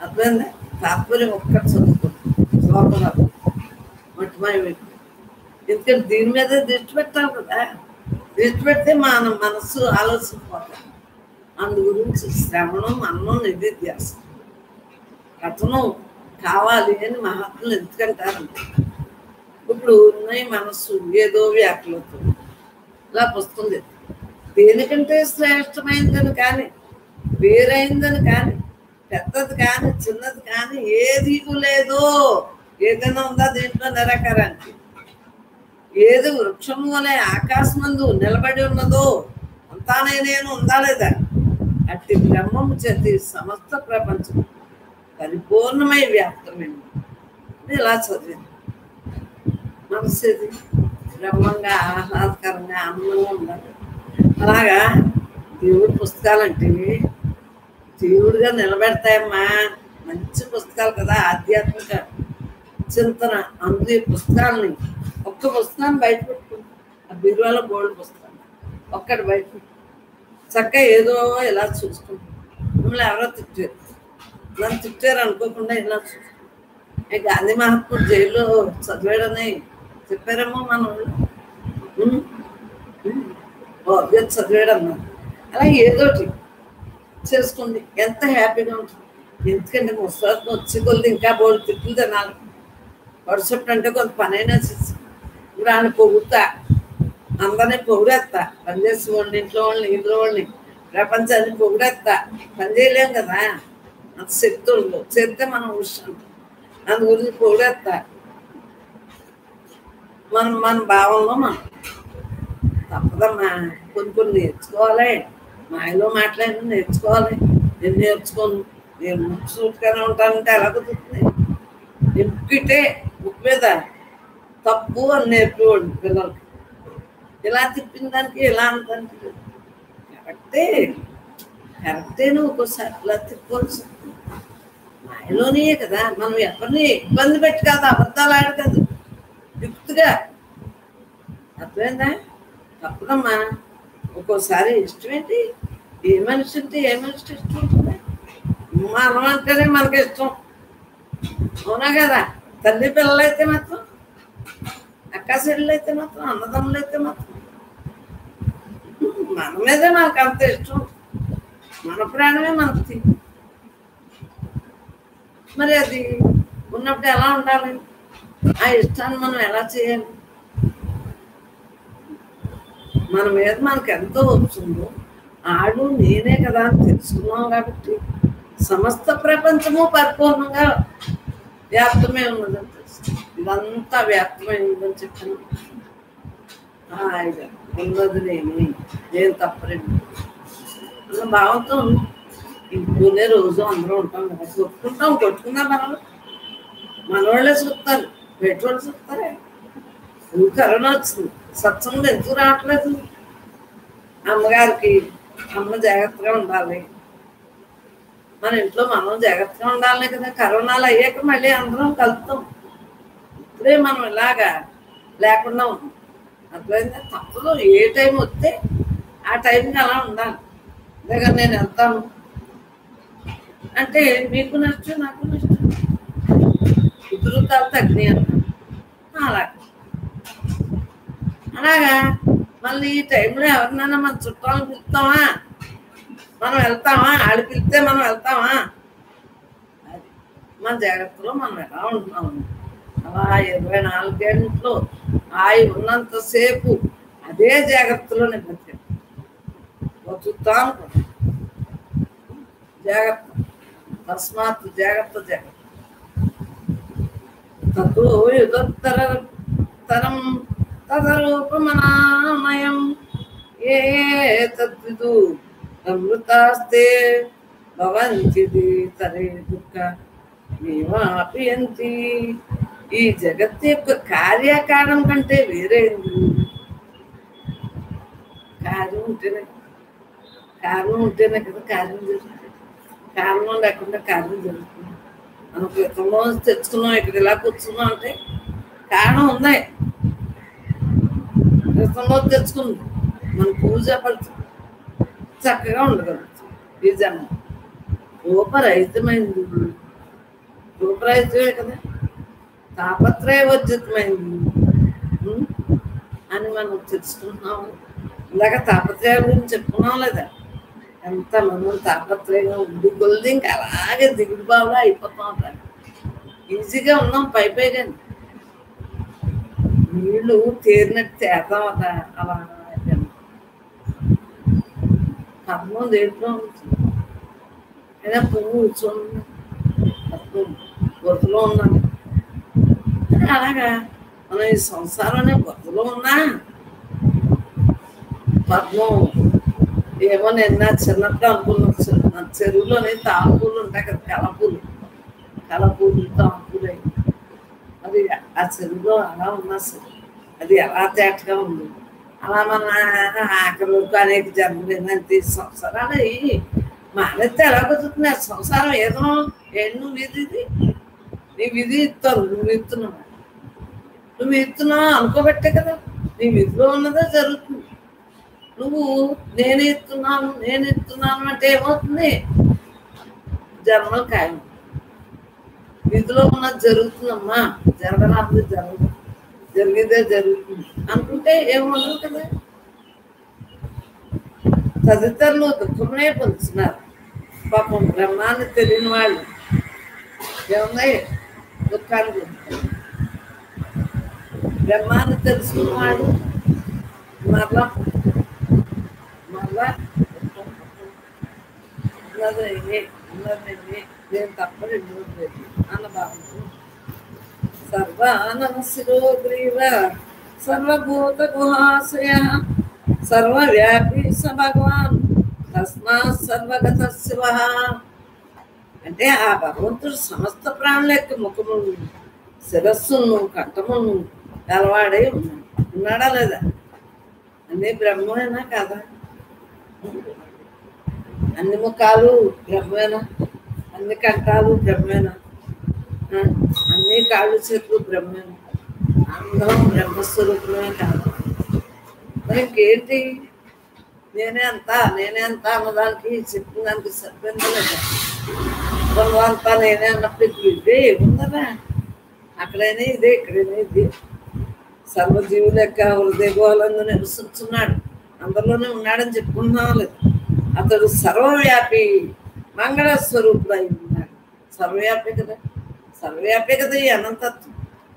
అర్థమైందా? తాత్పర్యం ఒక్కటి చదువుకోండి, శ్లోకం అర్థం మట్టుమాయి. ఎందుకంటే దీని మీద దృష్టి పెట్టాలి కదా. దృష్టి పెడితే మన మనస్సు ఆలోచించిపోతాం. అందు గురించి శ్రవణం, అన్నం, నిధిధ్యాసం, కథనం కావాలి అని మహాత్ములు ఎందుకంటారంటే, ఇప్పుడు ఉన్నాయి మనస్సు ఏదో వ్యాఖ్యలవుతుంది. ఇలా పుస్తుంది. దేనికంటే శ్రేష్టమైందని కానీ, వేరైందని కానీ, పెద్దది కానీ, చిన్నది కానీ ఏది లేదో. ఏదైనా ఉందా దీంట్లో నిరాకారానికి? ఏది వృక్షం వలె ఆకాశమందు నిలబడి ఉన్నదో అంతానే నేను ఉందా లేదా? అట్టి బ్రహ్మము చేతి సమస్త ప్రపంచం పరిపూర్ణమై వ్యాప్తమైంది. ఇలా చదివింది. మనసేది బ్రహ్మంగా, ఆహ్లాదకరంగా, ఆనందంగా ఉండాలి. అలాగా దేవుడి పుస్తకాలంటే దేవుడిగా నిలబెడతాయమ్మా. మంచి పుస్తకాలు కదా, ఆధ్యాత్మిక చింతన. అందులో ఈ పుస్తకాలని, ఒక్క పుస్తకాన్ని బయట పెట్టుకుంది. ఆ బీరువాలో బోల్డ్ పుస్తకాలు ఒక్కటి బయట పెట్టు, చక్కగా ఏదో ఇలా చూసుకుంటాం. మిమ్మల్ని ఎవరో తిట్టారు, నన్ను తిట్టారు అనుకోకుండా ఇలా చూసుకుంటాం. గాంధీ మహాత్ముడు జైల్లో చదివాడని చెప్పారేమో మన వాళ్ళు. చదివాడు అన్నారు. అలా ఏదోటి చేసుకోండి, ఎంత హ్యాపీగా ఉంటుంది. ఎందుకంటే ముసలి వచ్చి కొద్ది ఇంకా బోర్డు తిట్లు తినాలి. వర్షప్ అంటే కొంత పనైనా చేసి ఇప్పుడు ఆయన పొగుడుతా, అందరినీ పొగిడేస్తా. పనిచేసి వాళ్ళని, ఇంట్లో వాళ్ళని, ఇంట్లో వాళ్ళని, ప్రపంచాన్ని పొగిడేస్తా. పని చేయలేం కదా. అంత శక్తి ఉండదు. చేస్తే మనం విషయం అందు గురించి పొగడేస్తా. మన భావంలో మనం తప్పదమ్మా. కొన్ని నేర్చుకోవాలి. మాయలో మాట్లాడి నేర్చుకోవాలి. నేను నేర్చుకోను, నేను సూట్గానే ఉంటానంటే ఎలా కుదురుతుంది? ఎంపిటే బుక్ మీద తప్పు అని నేర్పేవాడు పిల్లలకి. ఇలా తిప్పిన దానికి ఇలా అంటానికి కరెక్టేను. ఒక్కోసారి ఇలా తిప్పవచ్చు. మాయలోనే కదా. మనం ఎవరిని ఇబ్బంది పెట్టి కాదు, అబద్ధాలు ఆడకదు, యుక్తిగా. అర్థమైందా? తప్పదమ్మా. ఒక్కోసారి ఇష్టం ఏంటి? ఏ మనిషి అంటే ఏ మనిషి ఇష్టం ఉంటుంది? మనం అంటేనే మనకి ఇష్టం, అవునా కదా? తల్లి పిల్లలు అయితే మాత్రం, అక్క చెల్లెలు అయితే మాత్రం, అన్నదమ్ములు అయితే మాత్రం మన మీదే మనకు అంత ఇష్టం. మన ప్రాణమే మనకి. మరి అది ఉన్నప్పుడు ఎలా ఉండాలి? ఆ ఇష్టాన్ని మనం ఎలా చేయాలి? మన మీద మనకు ఎంతో వస్తుందో ఆడు నేనే కదా అని తెలుసుకున్నాం కాబట్టి సమస్త ప్రపంచము పరిపూర్ణంగా వ్యాప్తమై ఉన్నదని తెలుసు. ఇదంతా వ్యాప్తమై ఉందని చెప్పాను. ఉన్నది నేను తప్పలేదు అన్న భావంతో ఇంట్లోనే రోజు అందరూ ఉంటాం కదా. కొట్టుకున్నా మనవాళ్ళే చూస్తారు, పెట్రోల్ చూస్తారే. కరోనా వచ్చింది, సత్సంగం ఎందుకు రావట్లేదు? అమ్మగారికి అమ్మ జాగ్రత్తగా ఉండాలి, మన ఇంట్లో మనం జాగ్రత్తగా ఉండాలి కదా. కరోనాలు అయ్యాక మళ్ళీ అందరం కలుపుతాం. ఇప్పుడే మనం ఇలాగా లేకుండా ఉన్నాం. అట్లయితే తప్పదు. ఏ టైం వస్తే ఆ టైంకి అలా ఉండాలి. దగ్గర నేను వెళ్తాను అంటే మీకు నష్టం, నాకు నష్టం, కుదురుతాలు తగ్గినాయి అన్నా. అలాగా మళ్ళీ ఈ టైంలో ఎవరినైనా మన చుట్టాలను పిలుస్తామా? మనం వెళ్తామా? ఆడి పిలిస్తే మనం వెళ్తామా? అది మన జాగ్రత్తలో మనం ఎలా ఉంటున్నాము. అలా 24 గంటలు ఉన్నంతసేపు అదే జాగ్రత్తలోనే బతుకుతాం. జాగ్రత్త, తస్మాత్ జాగ్రత్త. తతో యుగోత్తరం తదరూపమనామయం ఏ తద్విదు అమృతాస్తే భవంతి తరే దుఃఖ మేవాపియంతి. ఈ జగత్తు యొక్క కార్యకారణం కంటే వేరే కార్యం ఉంటేనే కదా కార్యం జరుగుతుంది. కారణం లేకుండా కార్యం జరుగుతుంది. మనం క్రితంలో తెచ్చుకున్నాం, ఇక్కడ ఇలా కూర్చున్నాం అంటే కారణం ఉన్నాయి. క్రితంలో తెచ్చుకుంది మన పూజ ఫలితం చక్కగా ఉండగలుగుతుంది. ఈ జన్మ రూపరహితమైంది, రూపరహితమే కదా, తాపత్రయవర్జితమైంది అని మనం తెలుసుకుంటున్నాము. ఇలాగ తాపత్రయాల గురించి చెప్పుకున్నాం లేదా? ఎంత మనం తాపత్రయంగా ఉండి కొలిది ఇంకా అలాగే దిగుడు బావులా అయిపోతాం. ఉంటారు ఈజీగా ఉన్నాం పైగా నీళ్ళు తేరినట్టు తేద్దాం అలా అలా కర్మం దేంట్లో ఉంటుంది. అయినా పువ్వు కూర్చోండి, గొప్పలో ఉన్నాను. అలాగా మనం ఈ సంసారంలో గొప్పలో ఉన్నా పద్మం ఏమో నిన్న చిన్నప్పుడు అనుకున్న చెరువులోని తామపూలు ఉంటాయి కదా, కలపూలు తామపూలు అయి అది ఆ చెరువులో అలా ఉన్నా సరే అది ఎలా తేటగా ఉంది. అలా మన ఆఖరి వరకు అనేక జన్మలేనంత సంసారాలు అయ్యి మానేస్తే ఎలా కుదురుతుంది? ఆ సంసారం ఏదో నువ్వు విధి, నీ విధి ఇస్తాను, నువ్వు ఇస్తున్నావు అనుకోబట్టే కదా నీ విధిలో ఉన్నదే జరుగుతుంది. నువ్వు నేను ఇస్తున్నాను అంటే ఏమవుతుంది? జన్మలు ఖాయం. విధిలో ఉన్నది జరుగుతుందమ్మా, జరగరాదు జరిగేదే జరుగుతుంది అనుకుంటే ఏమవుతుంది కదా. తదితరులు దుఃఖమే పొందుతున్నారు. పాపం బ్రహ్మాన్ని తెలియని వాళ్ళు ఏమున్నాయి దుఃఖాన్ని పొందుతారు. బ్రహ్మాన్ని తెలుసుకున్న వాడు మరలా ఉన్నది నేను తప్ప రెండోది లేదు అన్న భావంతో సర్వానశిరోగ్రీవ సర్వభూత గుహాశయ సర్వవ్యాపి స భగవాన్ తస్మాత్ సర్వగత శివ. అంటే ఆ భగవంతుడు సమస్త ప్రాణుల యొక్క ముఖమును శిరస్సును కంఠమును గలవాడై ఉన్నాడు. ఉన్నాడా లేదా? అన్ని బ్రహ్మేనా కదా? అన్ని ముఖాలు బ్రహ్మేనా? అన్ని కంఠాలు బ్రహ్మేనా? అన్ని కాళ్ళు చేతులు బ్రహ్మేనా? అందరం బ్రహ్మస్వరూపమే కాదు. మరి ఇంకేంటి నేనే అంత అన్నదానికి చెప్పిన దానికి సరిపోయిందా లేదా? అంతా నేనే అన్నప్పుడు ఇదే ఏముందరా? అక్కడైనా ఇదే, ఇక్కడైనా ఇదే. సర్వజీవుల యొక్క హృదయ గోళంలో నివసించున్నాడు, అందరిలోనే ఉన్నాడని చెప్పుకుంటున్నాం లేదు. అతడు సర్వవ్యాపి మంగళ స్వరూపుడు అయి ఉన్నాడు. సర్వవ్యాపి కదా, సర్వవ్యాపి కదా. ఈ అనంతత్వం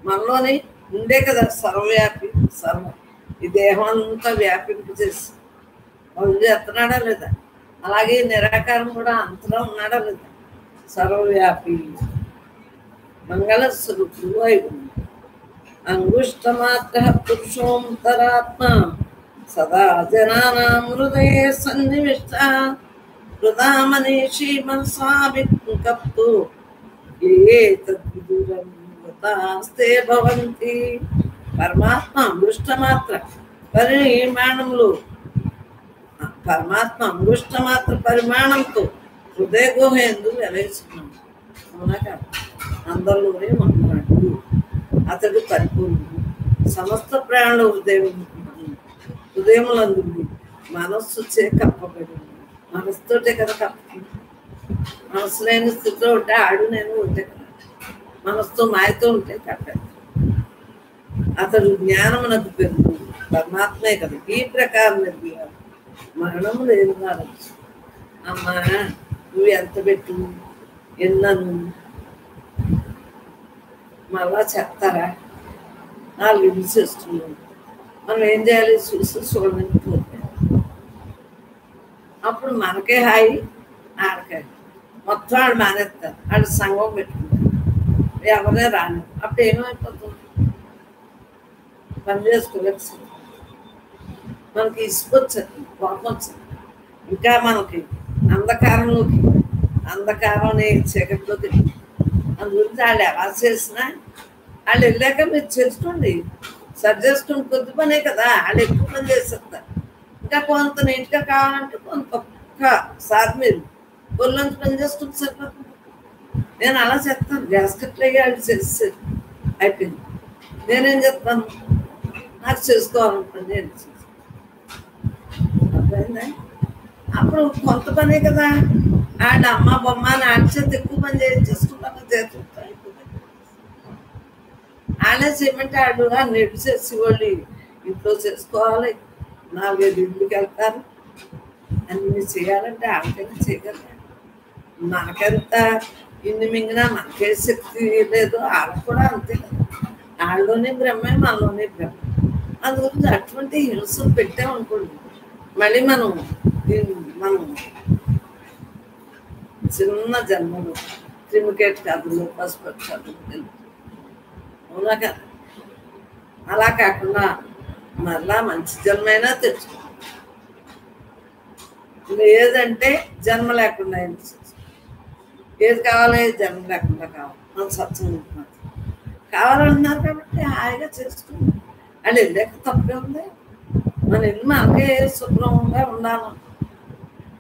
మనలోనే ఉండే కదా సర్వవ్యాపి. సర్వం ఈ దేహం అంతా వ్యాపింపు చేసి వాళ్ళు చేస్తున్నాడా లేదా? అలాగే నిరాకారం కూడా అంతలో ఉన్నాడా లేదా? సర్వవ్యాపి మంగళ స్వరూపుడు అయి ఉన్నాడు. అంగుష్టమాత్ర పురుషోంతరాత్మ సదా జనానాం హృదయే సన్నివిష్ట హృదా మనీషి మనసా వికప్తు ఏ తద్విదురస్తే భవంతి. పరమాత్మ అంగుష్టమాత్ర పరిమాణంలో, పరమాత్మ అంగుష్టమాత్ర పరిమాణంతో హృదయ గుహ ఎందు వెలయిస్తున్నాడు. అవునా కాదు? అందరిలోనే ఉన్నాడు. అతడు పరిపూర్ణుడు. సమస్త ప్రాణుల హృదయములందు మనస్సు చే కప్పబడి, మనస్సుతోటే కదా కప్పుతుంది. మనస్సు లేని స్థితిలో ఉంటే ఆడు నేను ఉంటే కదా, మనస్సుతో మాయతో ఉంటే కప్పాడు. అతడు జ్ఞానమునకు పెరుగు పరమాత్మే కదా. ఈ ప్రకారం నిర్వీయాలి మరణము లేదు కాదు. అమ్మా నువ్వు ఎంత పెట్టు ఎన్నను మళ్ళా చెప్తారా? నాలుగు చేస్తున్నాం. మనం ఏం చేయాలి? చూసి చూడడానికి పోతాం. అప్పుడు మనకే హాయి, ఆడకాయ మొత్తం ఆడు మానేస్తారు. ఆడు సంఘం పెట్టుకుంటారు, ఎవరే రాని. అప్పుడు ఏమైపోతుంది? పని చేసుకోలేక మనకి ఇసుకొచ్చారు, కోపం వచ్చింది. ఇంకా మనకి అంధకారం చీకట్లోకి. అందుగురించి వాళ్ళు ఎలా చేసినా వాళ్ళు వెళ్ళాక మీరు చేసుకోండి, సరి చేసుకుని కొద్ది పనే కదా. వాళ్ళు ఎక్కువ పని చేసేస్తారు. ఇంకా కొంత నీట్గా కావాలంటే కొంత ఒక్కసారి మీరు ఒళ్ళొంచి పని చేసుకుంటే సరిపోతుంది. నేను అలా చేస్తాను. గ్యాస్ కట్లయ్యి వాళ్ళు చేసేసారు, అయిపోయింది. నేనేం చెప్తాను? నాకు చేసుకోవాలనుకోండి, నేను అర్థమైందా? అప్పుడు కొంత పనే కదా. ఆడ అమ్మ బొమ్మ నాటి చేతి ఎక్కువ పని చేసుకుంటాను. చేతులు ఆడే చేయమంటే ఆడు నెట్టు చేసి వాళ్ళు ఇంట్లో చేసుకోవాలి. 4-5 ఇళ్ళకి వెళ్తారు. అన్ని చేయాలంటే ఆడకైనా చేయగలరు. మనకెంత ఇన్ని మింగినా మనకే శక్తి లేదు. వాళ్ళకు కూడా అంతే కదా. వాళ్ళలోనే బ్రహ్మే, మనలోనే బ్రహ్మ. అందుగురించి అటువంటి హింసలు పెట్టామనుకోండి, మళ్ళీ మనం చిన్న జన్మలు క్రిమికేట్ కథలు, పసుపట్టు కథలు. అవునా కదా? అలా కాకుండా మళ్ళా మంచి జన్మైనా తెచ్చుకో. లేదంటే జన్మ లేకుండా ఏది కావాలి? జన్మ లేకుండా కావాలి. మనం సత్సంగం కావాలంటున్నారు కాబట్టి హాయిగా చేసుకుంటాం. వాళ్ళు వెళ్ళాక తప్పే ఉంది. మన ఇల్లు మనకే శుభ్రంగా ఉండాలి.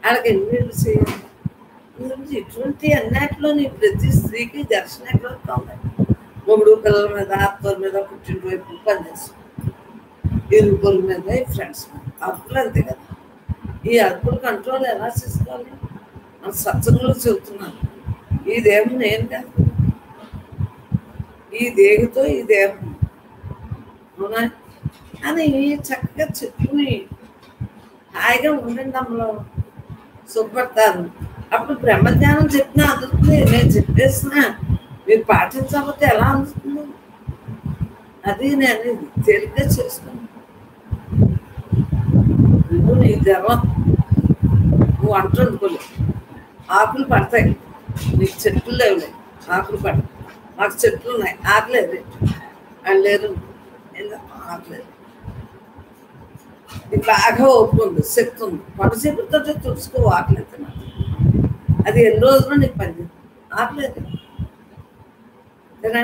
వాళ్ళకి ఎన్ని ఇల్లు చేయాలి? ఇటువంటి అన్నిటిలో నీ ప్రతి స్త్రీకి దర్శనం ఎక్కడ ఉంది? మొగుడు పిల్లల మీద, అత్తల మీద, పుట్టిన వైపు పనిచేస్తాం, ఇరుగుల మీద, ఈ ఫ్రెండ్స్ మీద. అప్పులు అంతే కదా. ఈ అప్పులు కంట్రోల్ ఎలా చేసుకోవాలి? మన సత్సంగంలో చెబుతున్నాను. ఈ దేహం నేను కాదు, ఈ దేహంతో ఈ దేహం అవునా అని చక్కగా చెప్పుకుని హాయిగా ఉండండి. అందులో సుఖపడతారు. అప్పుడు బ్రహ్మజ్ఞానం చెప్పినా అందుతుంది. నేను చెప్పేసినా మీరు పాటించకపోతే ఎలా అందుతుంది? అది నేను తేలిగ్గా చేసుకున్నాను. నువ్వు నీ జ్వరం, నువ్వు వంట వండుకోలేవు, ఆకులు పడతాయి, నీకు చెట్లు లేవులే, ఆకులు పడ, మాకు చెట్లు ఉన్నాయి, ఆకలేదు, వాళ్ళు లేరు, ఆకలేదు. నీకు బాగా ఓపిక ఉంది, శక్తి ఉంది, కొంతసేపుతో తుడుచుకో, ఆకలేదు నాకు. అది ఎన్ని రోజులు నీకు పని ఆకలేదు అంతేనా?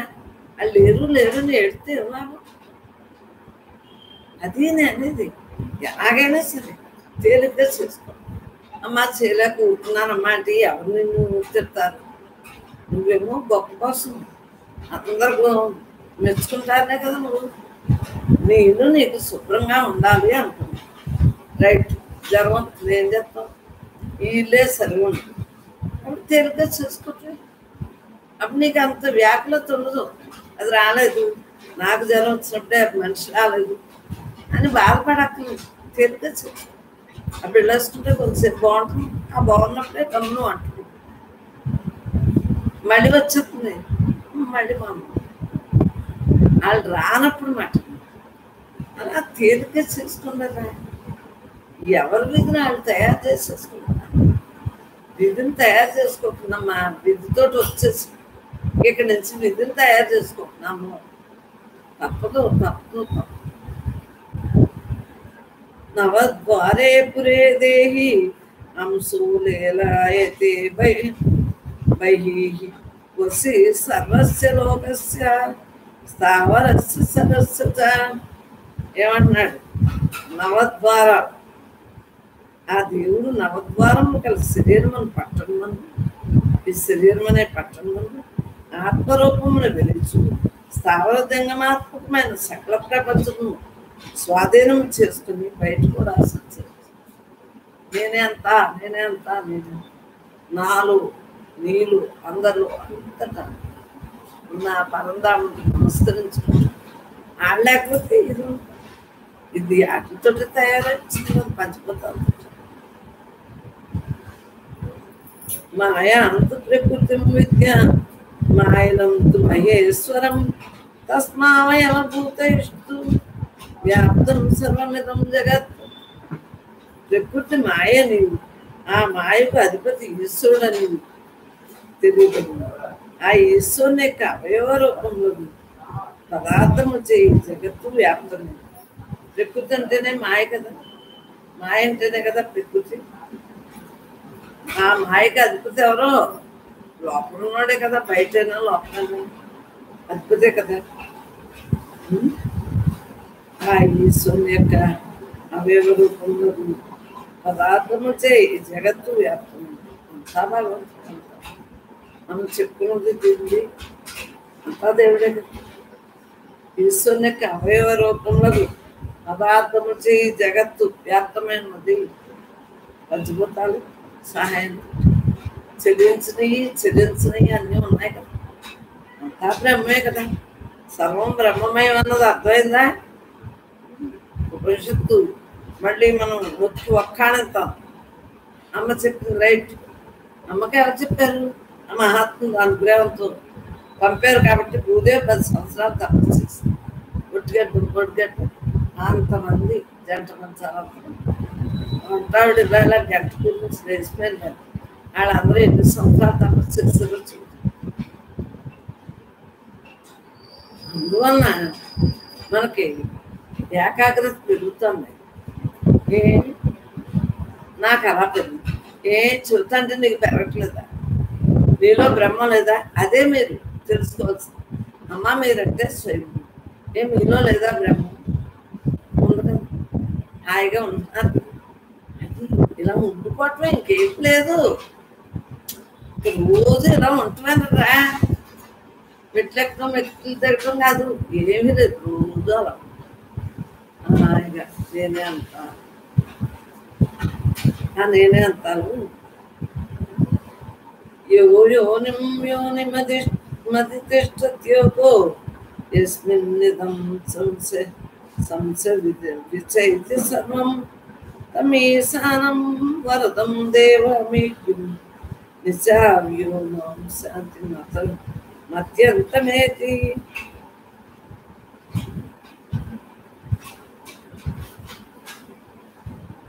వాళ్ళు లేరు లేరు అని ఏడితే ఉన్నాను. అది నేను అనేది ఎలాగైనా సరే తేలిగ్గా చేసుకో. అమ్మ చేయలేక కూర్చున్నానమ్మా అంటే ఎవరు నిన్ను తిడతారు? నువ్వేమో గొప్ప కోసం అందరూ మెచ్చుకుంటారనే కదా నువ్వు. నేను నీకు శుభ్రంగా ఉండాలి అనుకున్నా, రైట్. జ్వరం వస్తుంది, ఏం చేస్తాం? వీళ్ళే సరిగా ఉంటుంది, అప్పుడు తేలిగ్గా చేసుకోవచ్చు. అప్పుడు నీకు అంత వ్యాకులత ఉండదు. అది రాలేదు, నాకు జ్వరం వచ్చినప్పుడే మనిషి రాలేదు అని బాధపడక్కర్లేదు, తేలిగ్గా చేసుకో. ఆ బిళ్ళేసుకుంటే కొంచెంసేపు బాగుంటుంది, ఆ బాగున్నప్పుడే కమ్మును అంటుంది, మళ్ళీ వచ్చేస్తుంది, మళ్ళీ మా అమ్మ వాళ్ళు రానప్పుడు మాట అలా తేలిగ్గా చేసుకున్నారా? ఎవరి విధిని వాళ్ళు తయారు చేసేసుకుంటున్నారు. విధిని తయారు చేసుకోకుండామ్మా, విధితోటి వచ్చేసి ఇక్కడి నుంచి విధిని తయారు చేసుకుంటున్నాము. తప్పదు తప్పదు తప్పదు. నవద్వారే పురే దేహి అంశూలేలాయతే బహిః వసి సర్వస్య లోకస్య స్థావరస్య సరస్య చ. ఏమంటున్నాడు? నవద్వారాలు, ఆ దేవుడు నవద్వారములు కలిసి శరీరం అని పట్టణం, ఈ శరీరం అనే పట్టణం ఆత్మరూపమును వెలిచు స్థావర దంగమాత్మకమైన సకల ప్రపంచము స్వాధీనం చేసుకుని బయటకు రాసి నేనే అంత నేనే అంత నేను నాలు నీళ్ళు అందరూ అంతటా ఉన్న పరంధాముని నమస్కరించుకుంటారు. ఆడలేకపోతే ఇది వాటితో తయారైంది పంచిపోతాం. మాయ అంత ప్రకృతి విద్య మాయలంతు మహేశ్వరం తస్మావయవభూతేషు వ్యాప్తం సర్వమిదం జగత్. ప్రకృతి మాయ నీవు, ఆ మాయకు అధిపతి ఈశ్వరుడు అని తెలియదు. ఆ ఈశ్వరుని యొక్క అవయవ రూపంలో పదార్థము చేయి జగత్తు వ్యాప్తం. ప్రకృతి అంటేనే మాయ కదా, మాయ అంటేనే కదా ప్రకృతి. ఆ మాయకి అధిపతి ఎవరో? లోపల ఉన్నాడే కదా, బయటైనా లోపల అధిపతే కదా. ఆ ఈశ్వరుని యొక్క అవయవ రూపంలో పదార్థము చేయి జగత్తు వ్యాప్తం. అంతా భగవంతుడు, మనం చెప్పుకున్నది తిండి అంతా దేవుడే కదా. ఈశ్వరుని యొక్క అవయవ రూపంలో పదార్థము చేయి జగత్తు వ్యాప్తమైనది. పంచభూతాలు సహాయం చెల్లించినవి అన్నీ ఉన్నాయి కదా, అంతా బ్రహ్మే కదా. సర్వం బ్రహ్మమయం అన్నది అర్థమైందా? ఉపనిషత్తు మళ్ళీ మనం నొక్కి ఒక్కాణిస్తాం. అమ్మ చెప్పింది రైట్. అమ్మకి ఎవరు చెప్పారు? ఆ మహాత్ముడు అనుగ్రహంతో పంపారు కాబట్టి భూదేవి 10 సంవత్సరాలు తపస్సు చేసింది. ఒట్టిగట్టు అంతమంది జంట మంచాలు అంటావిడ ఇలా గంట గురించి లేచిపోయింది. వాళ్ళందరూ 8 సంవత్సరాలు తపస్సు చేస్తారు చూడు. అందువలన మనకి ఏకాగ్రత పెరుగుతుంది. నాకు అలా పెరుగుతుంది. చెబుతాంటే నీకు పెరగట్లేదా? నీలో బ్రహ్మ లేదా? అదే మీరు తెలుసుకోవాల్సింది. అమ్మ మీరంటే స్వయం, మీలో లేదా బ్రహ్మ? ఉండదు, హాయిగా ఉంటున్నారు. అది ఇలా ఉండిపోవటమే, ఇంకేం లేదు. రోజు ఇలా ఉంటున్నారా? మెట్లెక్కడం మెట్లు తిరగడం కాదు, ఏమీ లేదు. రోజు అలా హాయిగా నేనే అంటాను, నేనే అంటాను. యోనిం యోనిమధితిష్టత్యోగో యస్మిన్నిదం విచైతి సర్వం తమీశానం వరదం దేవమీక్యం నిశావ్యోమం శాంతి మత్యంతమేతి.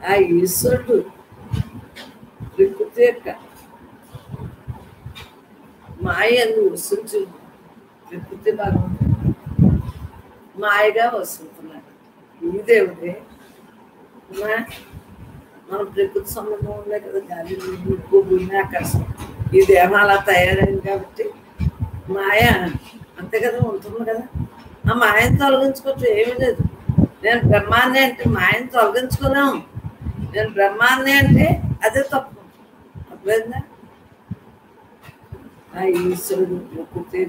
ఆ ఈశ్వరుడు ప్రకృతి యొక్క మాయను వసించు ప్రకృతి భగవంతుడు మాయగా వస్తుంటున్నాడు. ఈ దేవుడే మన ప్రకృతి సంబంధం ఉండే కదా, గాలి ఉప్పు భూమి ఆకాశం, ఈ దేహం అలా తయారైంది కాబట్టి మాయ అంతే కదా ఉంటుంది కదా. ఆ మాయను తొలగించుకోవచ్చు, ఏమీ లేదు. నేను బ్రహ్మాన్ని అంటే మాయను తొలగించుకోలేము. నేను బ్రహ్మాన్ని అంటే అదే తప్పు. అర్థమైందా? ఆ ఈశ్వరుడు ప్రకృతి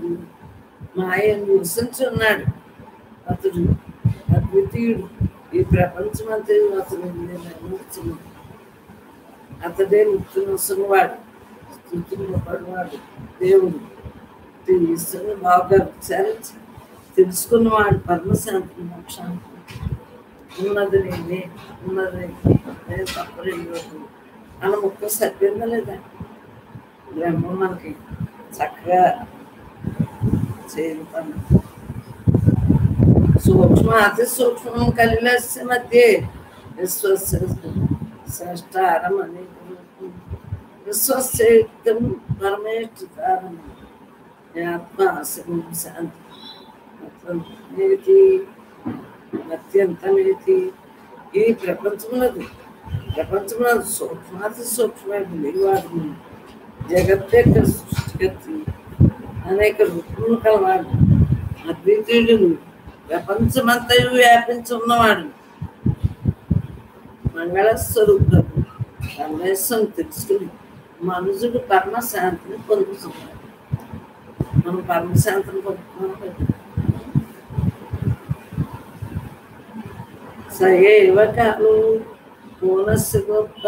మాయను వసించి ఉన్నాడు. అతడు అద్వితీయుడు. ఈ ప్రపంచం అంతా అతను నిర్మించున్నాడు. అతడే ముక్తిని వస్తున్నవాడు, స్థుతులు పడివాడు దేవుడు. ఈశ్వరుని బాగా విచారించి తెలుసుకున్నవాడు పరమశాంతి మోక్షాంతి. ఉన్నది నేనే, ఉన్నది నేను తప్పలేదు అన్న ముక్క సరిపోయిందా లేదా? బ్రహ్మ మనకి చక్కగా చేరుతాను. సూక్ష్మ అతి సూక్ష్మం కలిలస్య మధ్య విశ్వస్య శ్రేష్టారం అనేక విశ్వస్యయుక్తం పరమేష్ఠితారం ఆత్మ ఆశ్రమం శాంతి అత్యంతమేతి. ఈ ప్రపంచంలో సూక్ష్మాతి సూక్ష్మమైన నిర్వాహం జగత్ యొక్క సృష్టికర్తి అనేక రూపములు కలవాడు అద్వితీయుడు ప్రపంచమంతయు వ్యాపించి ఉన్నవాడు మంగళస్వరూపుడు. పరమేశ్వరం తెలుసుకుని మనుషుడు పరమశాంతిని పొందుతున్నాడు. మనం పరమశాంతిని పొందుతున్నాం. సయేవ కాలు పూర్ణస్య గొప్ప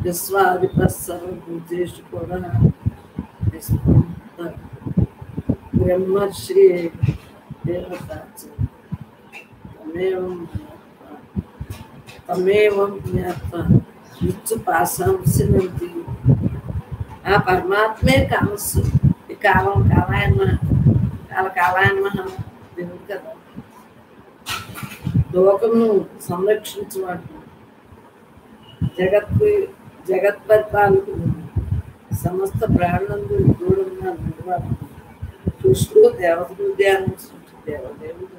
విశ్వాధిప సర్వభూతేషు కూడా బ్రహ్మర్షి దేవత తమేవం జ్ఞాత్వ నిత్యు పాశాంశి. ఆ పరమాత్మే కామస్సు. ఈ కాలాయన దేవుడు కదా. లోకమును సంరక్షించేవాడు, జగత్ పరిపాలకుడు, సమస్త ప్రాణులందు దూరంగా ఉండేవాడు. కృష్ణుడు దేవతలు ధ్యానించినట్టు దేవదేవుడు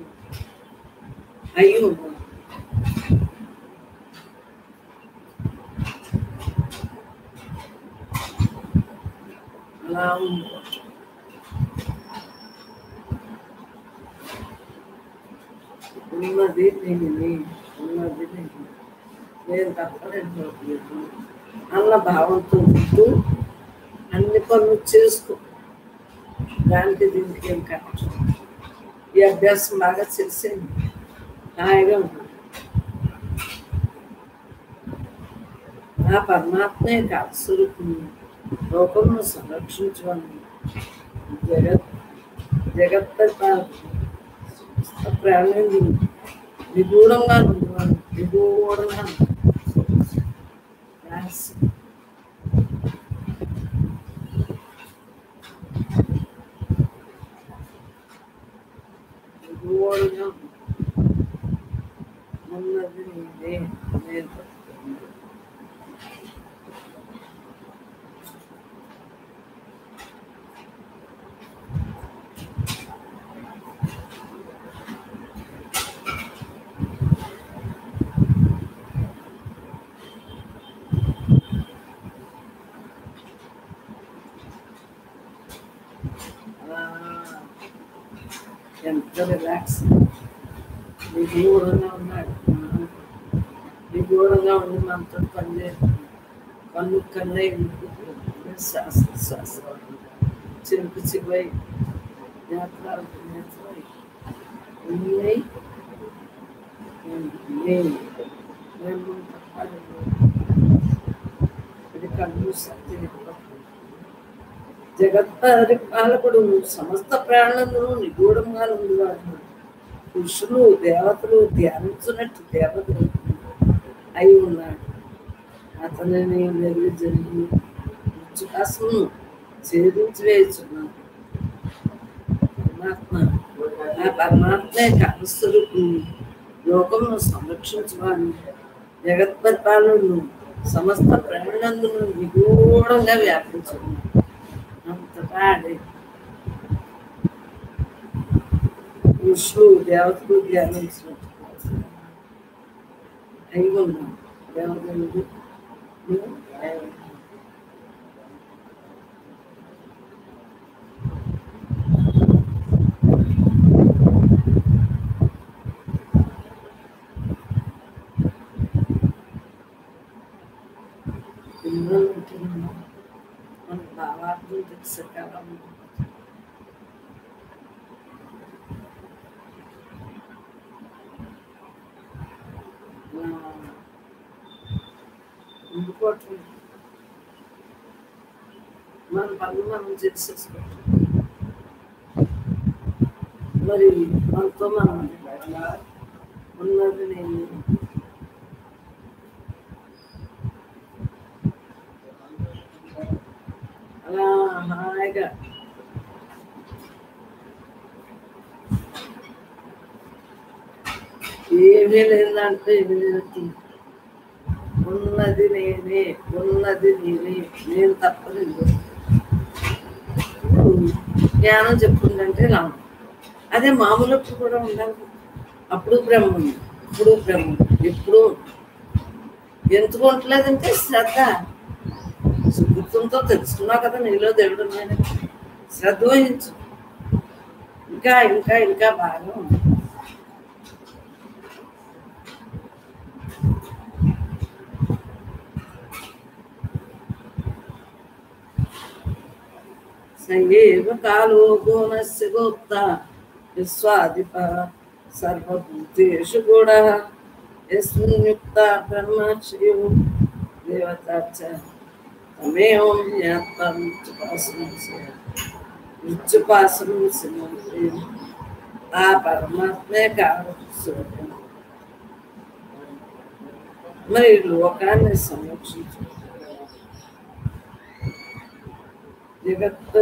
అయి ఉన్నాడు. అలా ఉంది. ఉన్నది నేనే, ఉన్నది నేను తప్పలేదు అన్న భావంతో ఉంటూ అన్ని పనులు చేసుకో. దానికి దీనికి ఏం కరెక్ట్. ఈ అభ్యాసం బాగా చేసేది హాయిగా ఉంటుంది. ఆ పరమాత్మే కాస్వరూపం లోకమును సంరక్షించమని జగత్ ప్రాణులు నిగూఢంగా ఉండేవాడు. నిగూఢంగా నిగూఢంగా ఉన్నది నేనే, నేను ఎంత రిలాక్స్. నిగూఢంగా ఉన్నాడు. నిగూఢంగా ఉండి మనతో పనిచేస్తుంది. కన్ను శ్వాస చిరుకు చివై నేత్రాలకు నేత్రమై ఇది కన్ను శక్తి. జగత్పరిపాలకుడు సమస్త ప్రాణులను నిగూఢంగా ఉండేవాడు. పురుషులు దేవతలు ధ్యానించున్నట్టు దేవతలు అయి ఉన్నాడు. అతనిని వెలుగు జరిగి మృత్యుకాశమును ఛేదించి వేయుచున్నాడు. ఆ పరమాత్మే కామస్వరూపుని లోకమును సంరక్షించువాడు. జగత్పరిపాలనను సమస్త ప్రాణులందును నిగూఢంగా వ్యాపించింది. అంతటా ఆడే ఋషులు దేవతలు ధ్యానించినట్టు అయి ఉన్నాం. దేవదేవుడు పిల్లలు ఉంటున్నాం. మనకు భావార్థం తెలిసే కాలం ఉండిపోవటం. మన పనులు మనం చేసేసుకుంటాం. మరి మనతో మనం ఉన్నది నేను అలా హాయిగా ఏమీ లేదంటే ఏమీ లేదు. ఉన్నది నేనే, ఉన్నది నేనే, నేను తప్పలేదు. జ్ఞానం చెప్తుందంటే రాము. అదే మామూలప్పుడు కూడా ఉండాలి. అప్పుడు బ్రహ్మ ఉంది, ఇప్పుడు బ్రహ్మ ఉంది, ఎప్పుడు ఎందుకు ఉండలేదంటే శ్రద్ధ. సుబుద్ధంతో తెలుసుకున్నావు కదా నీలో దేవుడు ఉన్నాడని శ్రద్ధ వహించు. ఇంకా ఇంకా ఇంకా బాగా ఉంది. సంగేవ కాలో గోనస్య గోప్త విశ్వాధిప సర్వభూతేషు గూఢః యస్మిన్ యుక్త బ్రహ్మర్షియో దేవతాచ తమేవం జ్ఞాత్వం ఉచ్చుపాసనం ఆ పరమాత్మే కావచ్చు. మరి లోకాన్ని సంరక్షించు. జగత్తు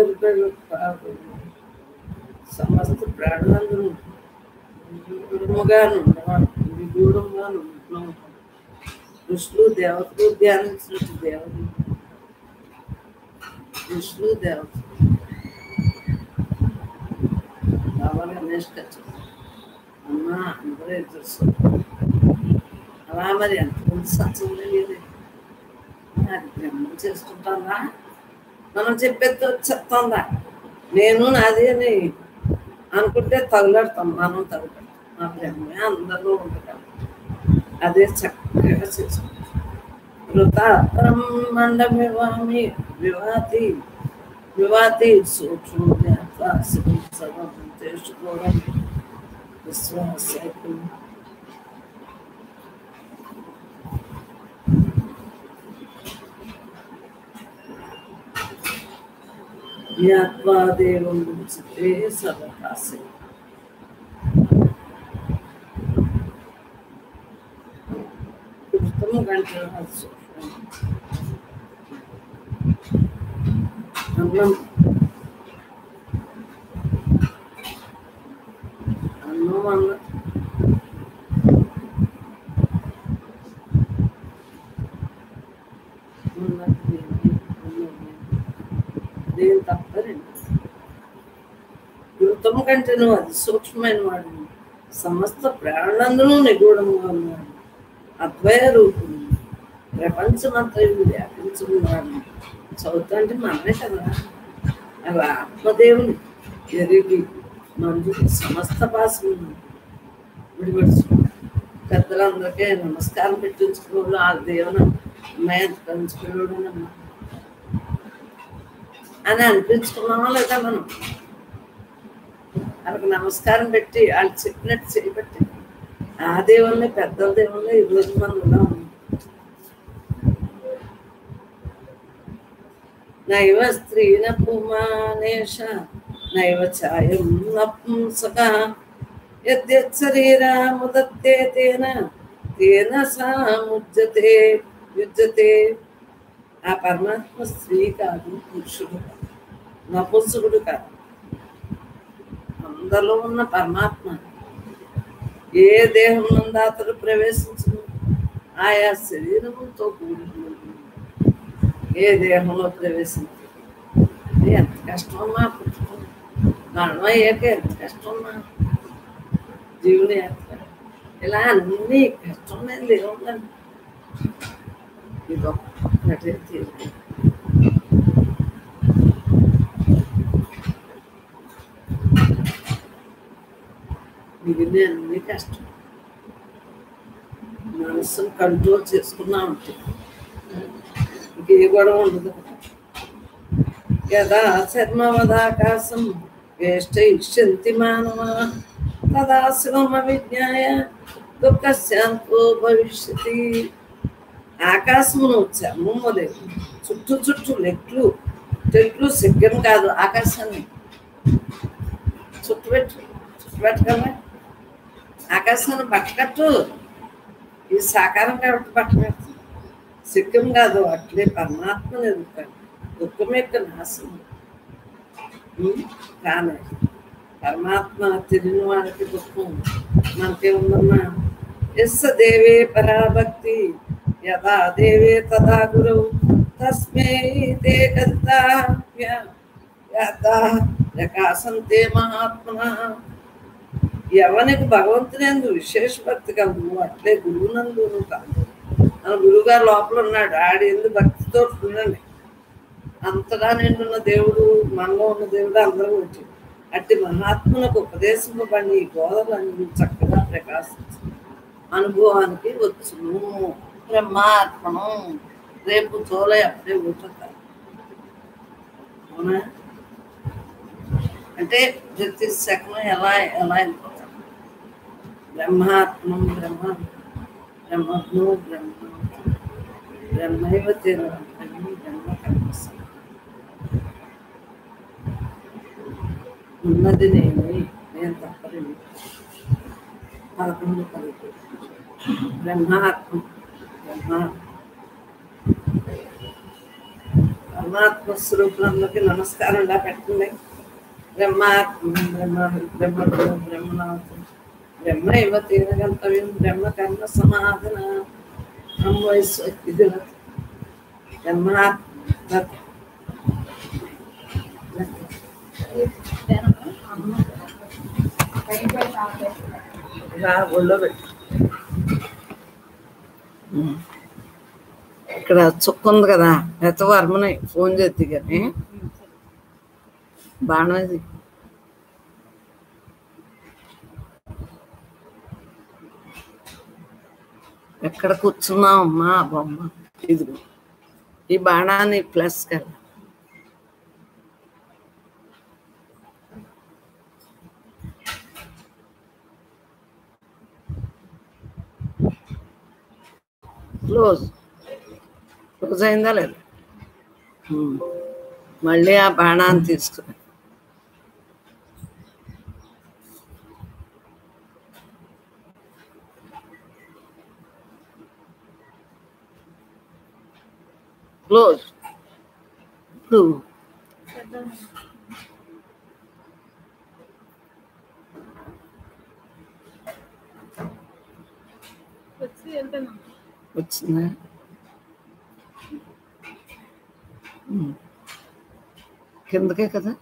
సమస్త ప్రాణులందరూ నిగూఢముగా ఉంటున్నాం. ఋషులు దేవతలు ధ్యానించినట్టు దేవుడు ఋషులు దేవతలు బాబా గణేష్ కచ్చు అమ్మ అందరూ ఎదురు. అలా మరి ఎంతమంది సత్సంగం లేదు. అది బ్రహ్మ చేసుకుంటుందా? మనం చెప్పేది చెప్తుందా? నేను నాది అని అనుకుంటే తగులాడతాం. మనం తగులాడతాం. ఆ బ్రహ్మే అందరిలో ఉండటం అదే చక్కగా చేసుకుంటాం. వృతాత్మండ వివాతి వివాతి సూక్ష్మ తెలుసుకోవడం విశ్వాసం. జ్ఞాత్వాదేవం చిత్తే సర్వకాశే ఉత్తమ గంటల అన్నం అన్నం అన్న నేను తప్పదండి. యువతము కంటే నువ్వు అది సూక్ష్మమైన వాడు. సమస్త ప్రాణులందరూ నిగూఢంగా ఉన్నాడు. అద్వయ రూపుడు ప్రపంచమంతా వ్యాపించుకున్నాడు. చదువుతా అంటే మనమే కదా. అలా ఆత్మదేవుని ఎరిగి మందుకి సమస్త భాషను విడిపడుచుకున్నాడు. పెద్దలందరికీ నమస్కారం పెట్టించుకోవాలి. ఆ దేవుని అమ్మాయి పెంచుకున్నాడు అని అనిపించుకున్నామా లేదా? మనం వాళ్ళకి నమస్కారం పెట్టి వాళ్ళు చెప్పినట్టు చేయబట్టి ఆ దేవుళ్ళే పెద్దల దేవుళ్ళే ఈరోజు మనం ఉన్నాం. నైవ స్త్రీన పుమానేష నైవ ఛాయం నపుంసక యద్యచ్చరీరా ముదత్తే తేన తేన సా ముజ్జతే యుజ్జతే. ఆ పరమాత్మ స్త్రీ కాదు, పురుషుడు కాదు, నపుంసకుడు కాదు. అందరిలో ఉన్న పరమాత్మ ఏ దేహం నందు అతడు ప్రవేశించను ఆయా శరీరంతో కూడి ఏ దేహంలో ప్రవేశించి ఎంత కష్టమమ్మా పుట్టుకుని మరణం అయ్యాక ఎంత కష్టమమ్మా జీవుని యాత్ర ఇలా అన్ని కష్టం నేను లేవుందండి ఇదొక్కటే తీరు మిగిలిన అన్ని కష్టం మనసును కంట్రోల్ చేసుకున్నా ఉంటుంది ఇంకే గొడవ ఉండదు యదా శర్మవదాకాశం వేష్టయిష్యంతి మానవ తదా శివమ విజ్ఞాయ దుఃఖశాంతో భవిష్యతి ఆకాశమును చర్మము లేదు చుట్టూ చుట్టూ చెట్లు సిగ్గం కాదు ఆకాశాన్ని చుట్టుపెట్టగలరా ఆకాశాన్ని బట్టకట్టు ఈ సాకారం కాబట్టి బట్టకట్టు సిగ్గం కాదు అట్లే పరమాత్మను ఎదుగుతాడు దుఃఖం యొక్క నాశనం కానీ పరమాత్మ తెలియని వారికి దుఃఖం మనకే ఉందమ్మా ఎస్స దేవే పరాభక్తి యదా దేవే తదా గురువు తస్మై తే గతాసంతే మహాత్మన ఎవరికి భగవంతునందు విశేష భక్తి కలదు అట్లే గురువునందు కాదు మన గురువుగారు లోపల ఉన్నాడు ఆడి ఎందుకు భక్తితో ఉండండి అంతగా నిండున్న దేవుడు మనలో ఉన్న దేవుడు అందరూ వచ్చి అట్టి మహాత్ములకు ఉపదేశింపబడి ఈ బోధనలు చక్కగా ప్రకాశించి అనుభవానికి వచ్చును బ్రహ్మార్పణం రేపు తోలే అప్పుడే ఊటుతారు అవునా అంటే ప్రతి శకం ఎలా వెళ్ళిపోతారు బ్రహ్మాత్మం బ్రహ్మజ్ఞో బ్రహ్మైవ బ్రహ్మ కర్మ ఉన్నది నేను తప్పలేదు 11 బ్రహ్మాత్మ పరమాత్మ స్వరూపంలోకి నమస్కారం ఇలా పెట్టండి బ్రహ్మాత్మ బ్రహ్మనాథం బ్రహ్మైవ గంతవ్యం బ్రహ్మ కర్మ సమాధన బ్రహ్మైశ్వర బ్రహ్మాత్మ ఒళ్ళో పెట్టు ఇక్కడ చుక్క ఉంది కదా ఎత్తవర్మని ఫోన్ చేద్ది కానీ బాణం ఇది ఎక్కడ కూర్చున్నావు అమ్మా బొమ్మ ఇదిగో ఈ బాణాన్ని ప్లస్ కదా క్లోజ్ అయిందా లేదా మళ్ళీ ఆ బాణాన్ని తీసుకుని క్లోజ్ ఇప్పుడు వచ్చిందా కిందకే కదా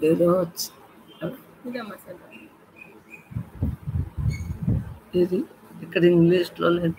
ఏదో ఇది ఇక్కడ ఇంగ్లీష్లో లేదు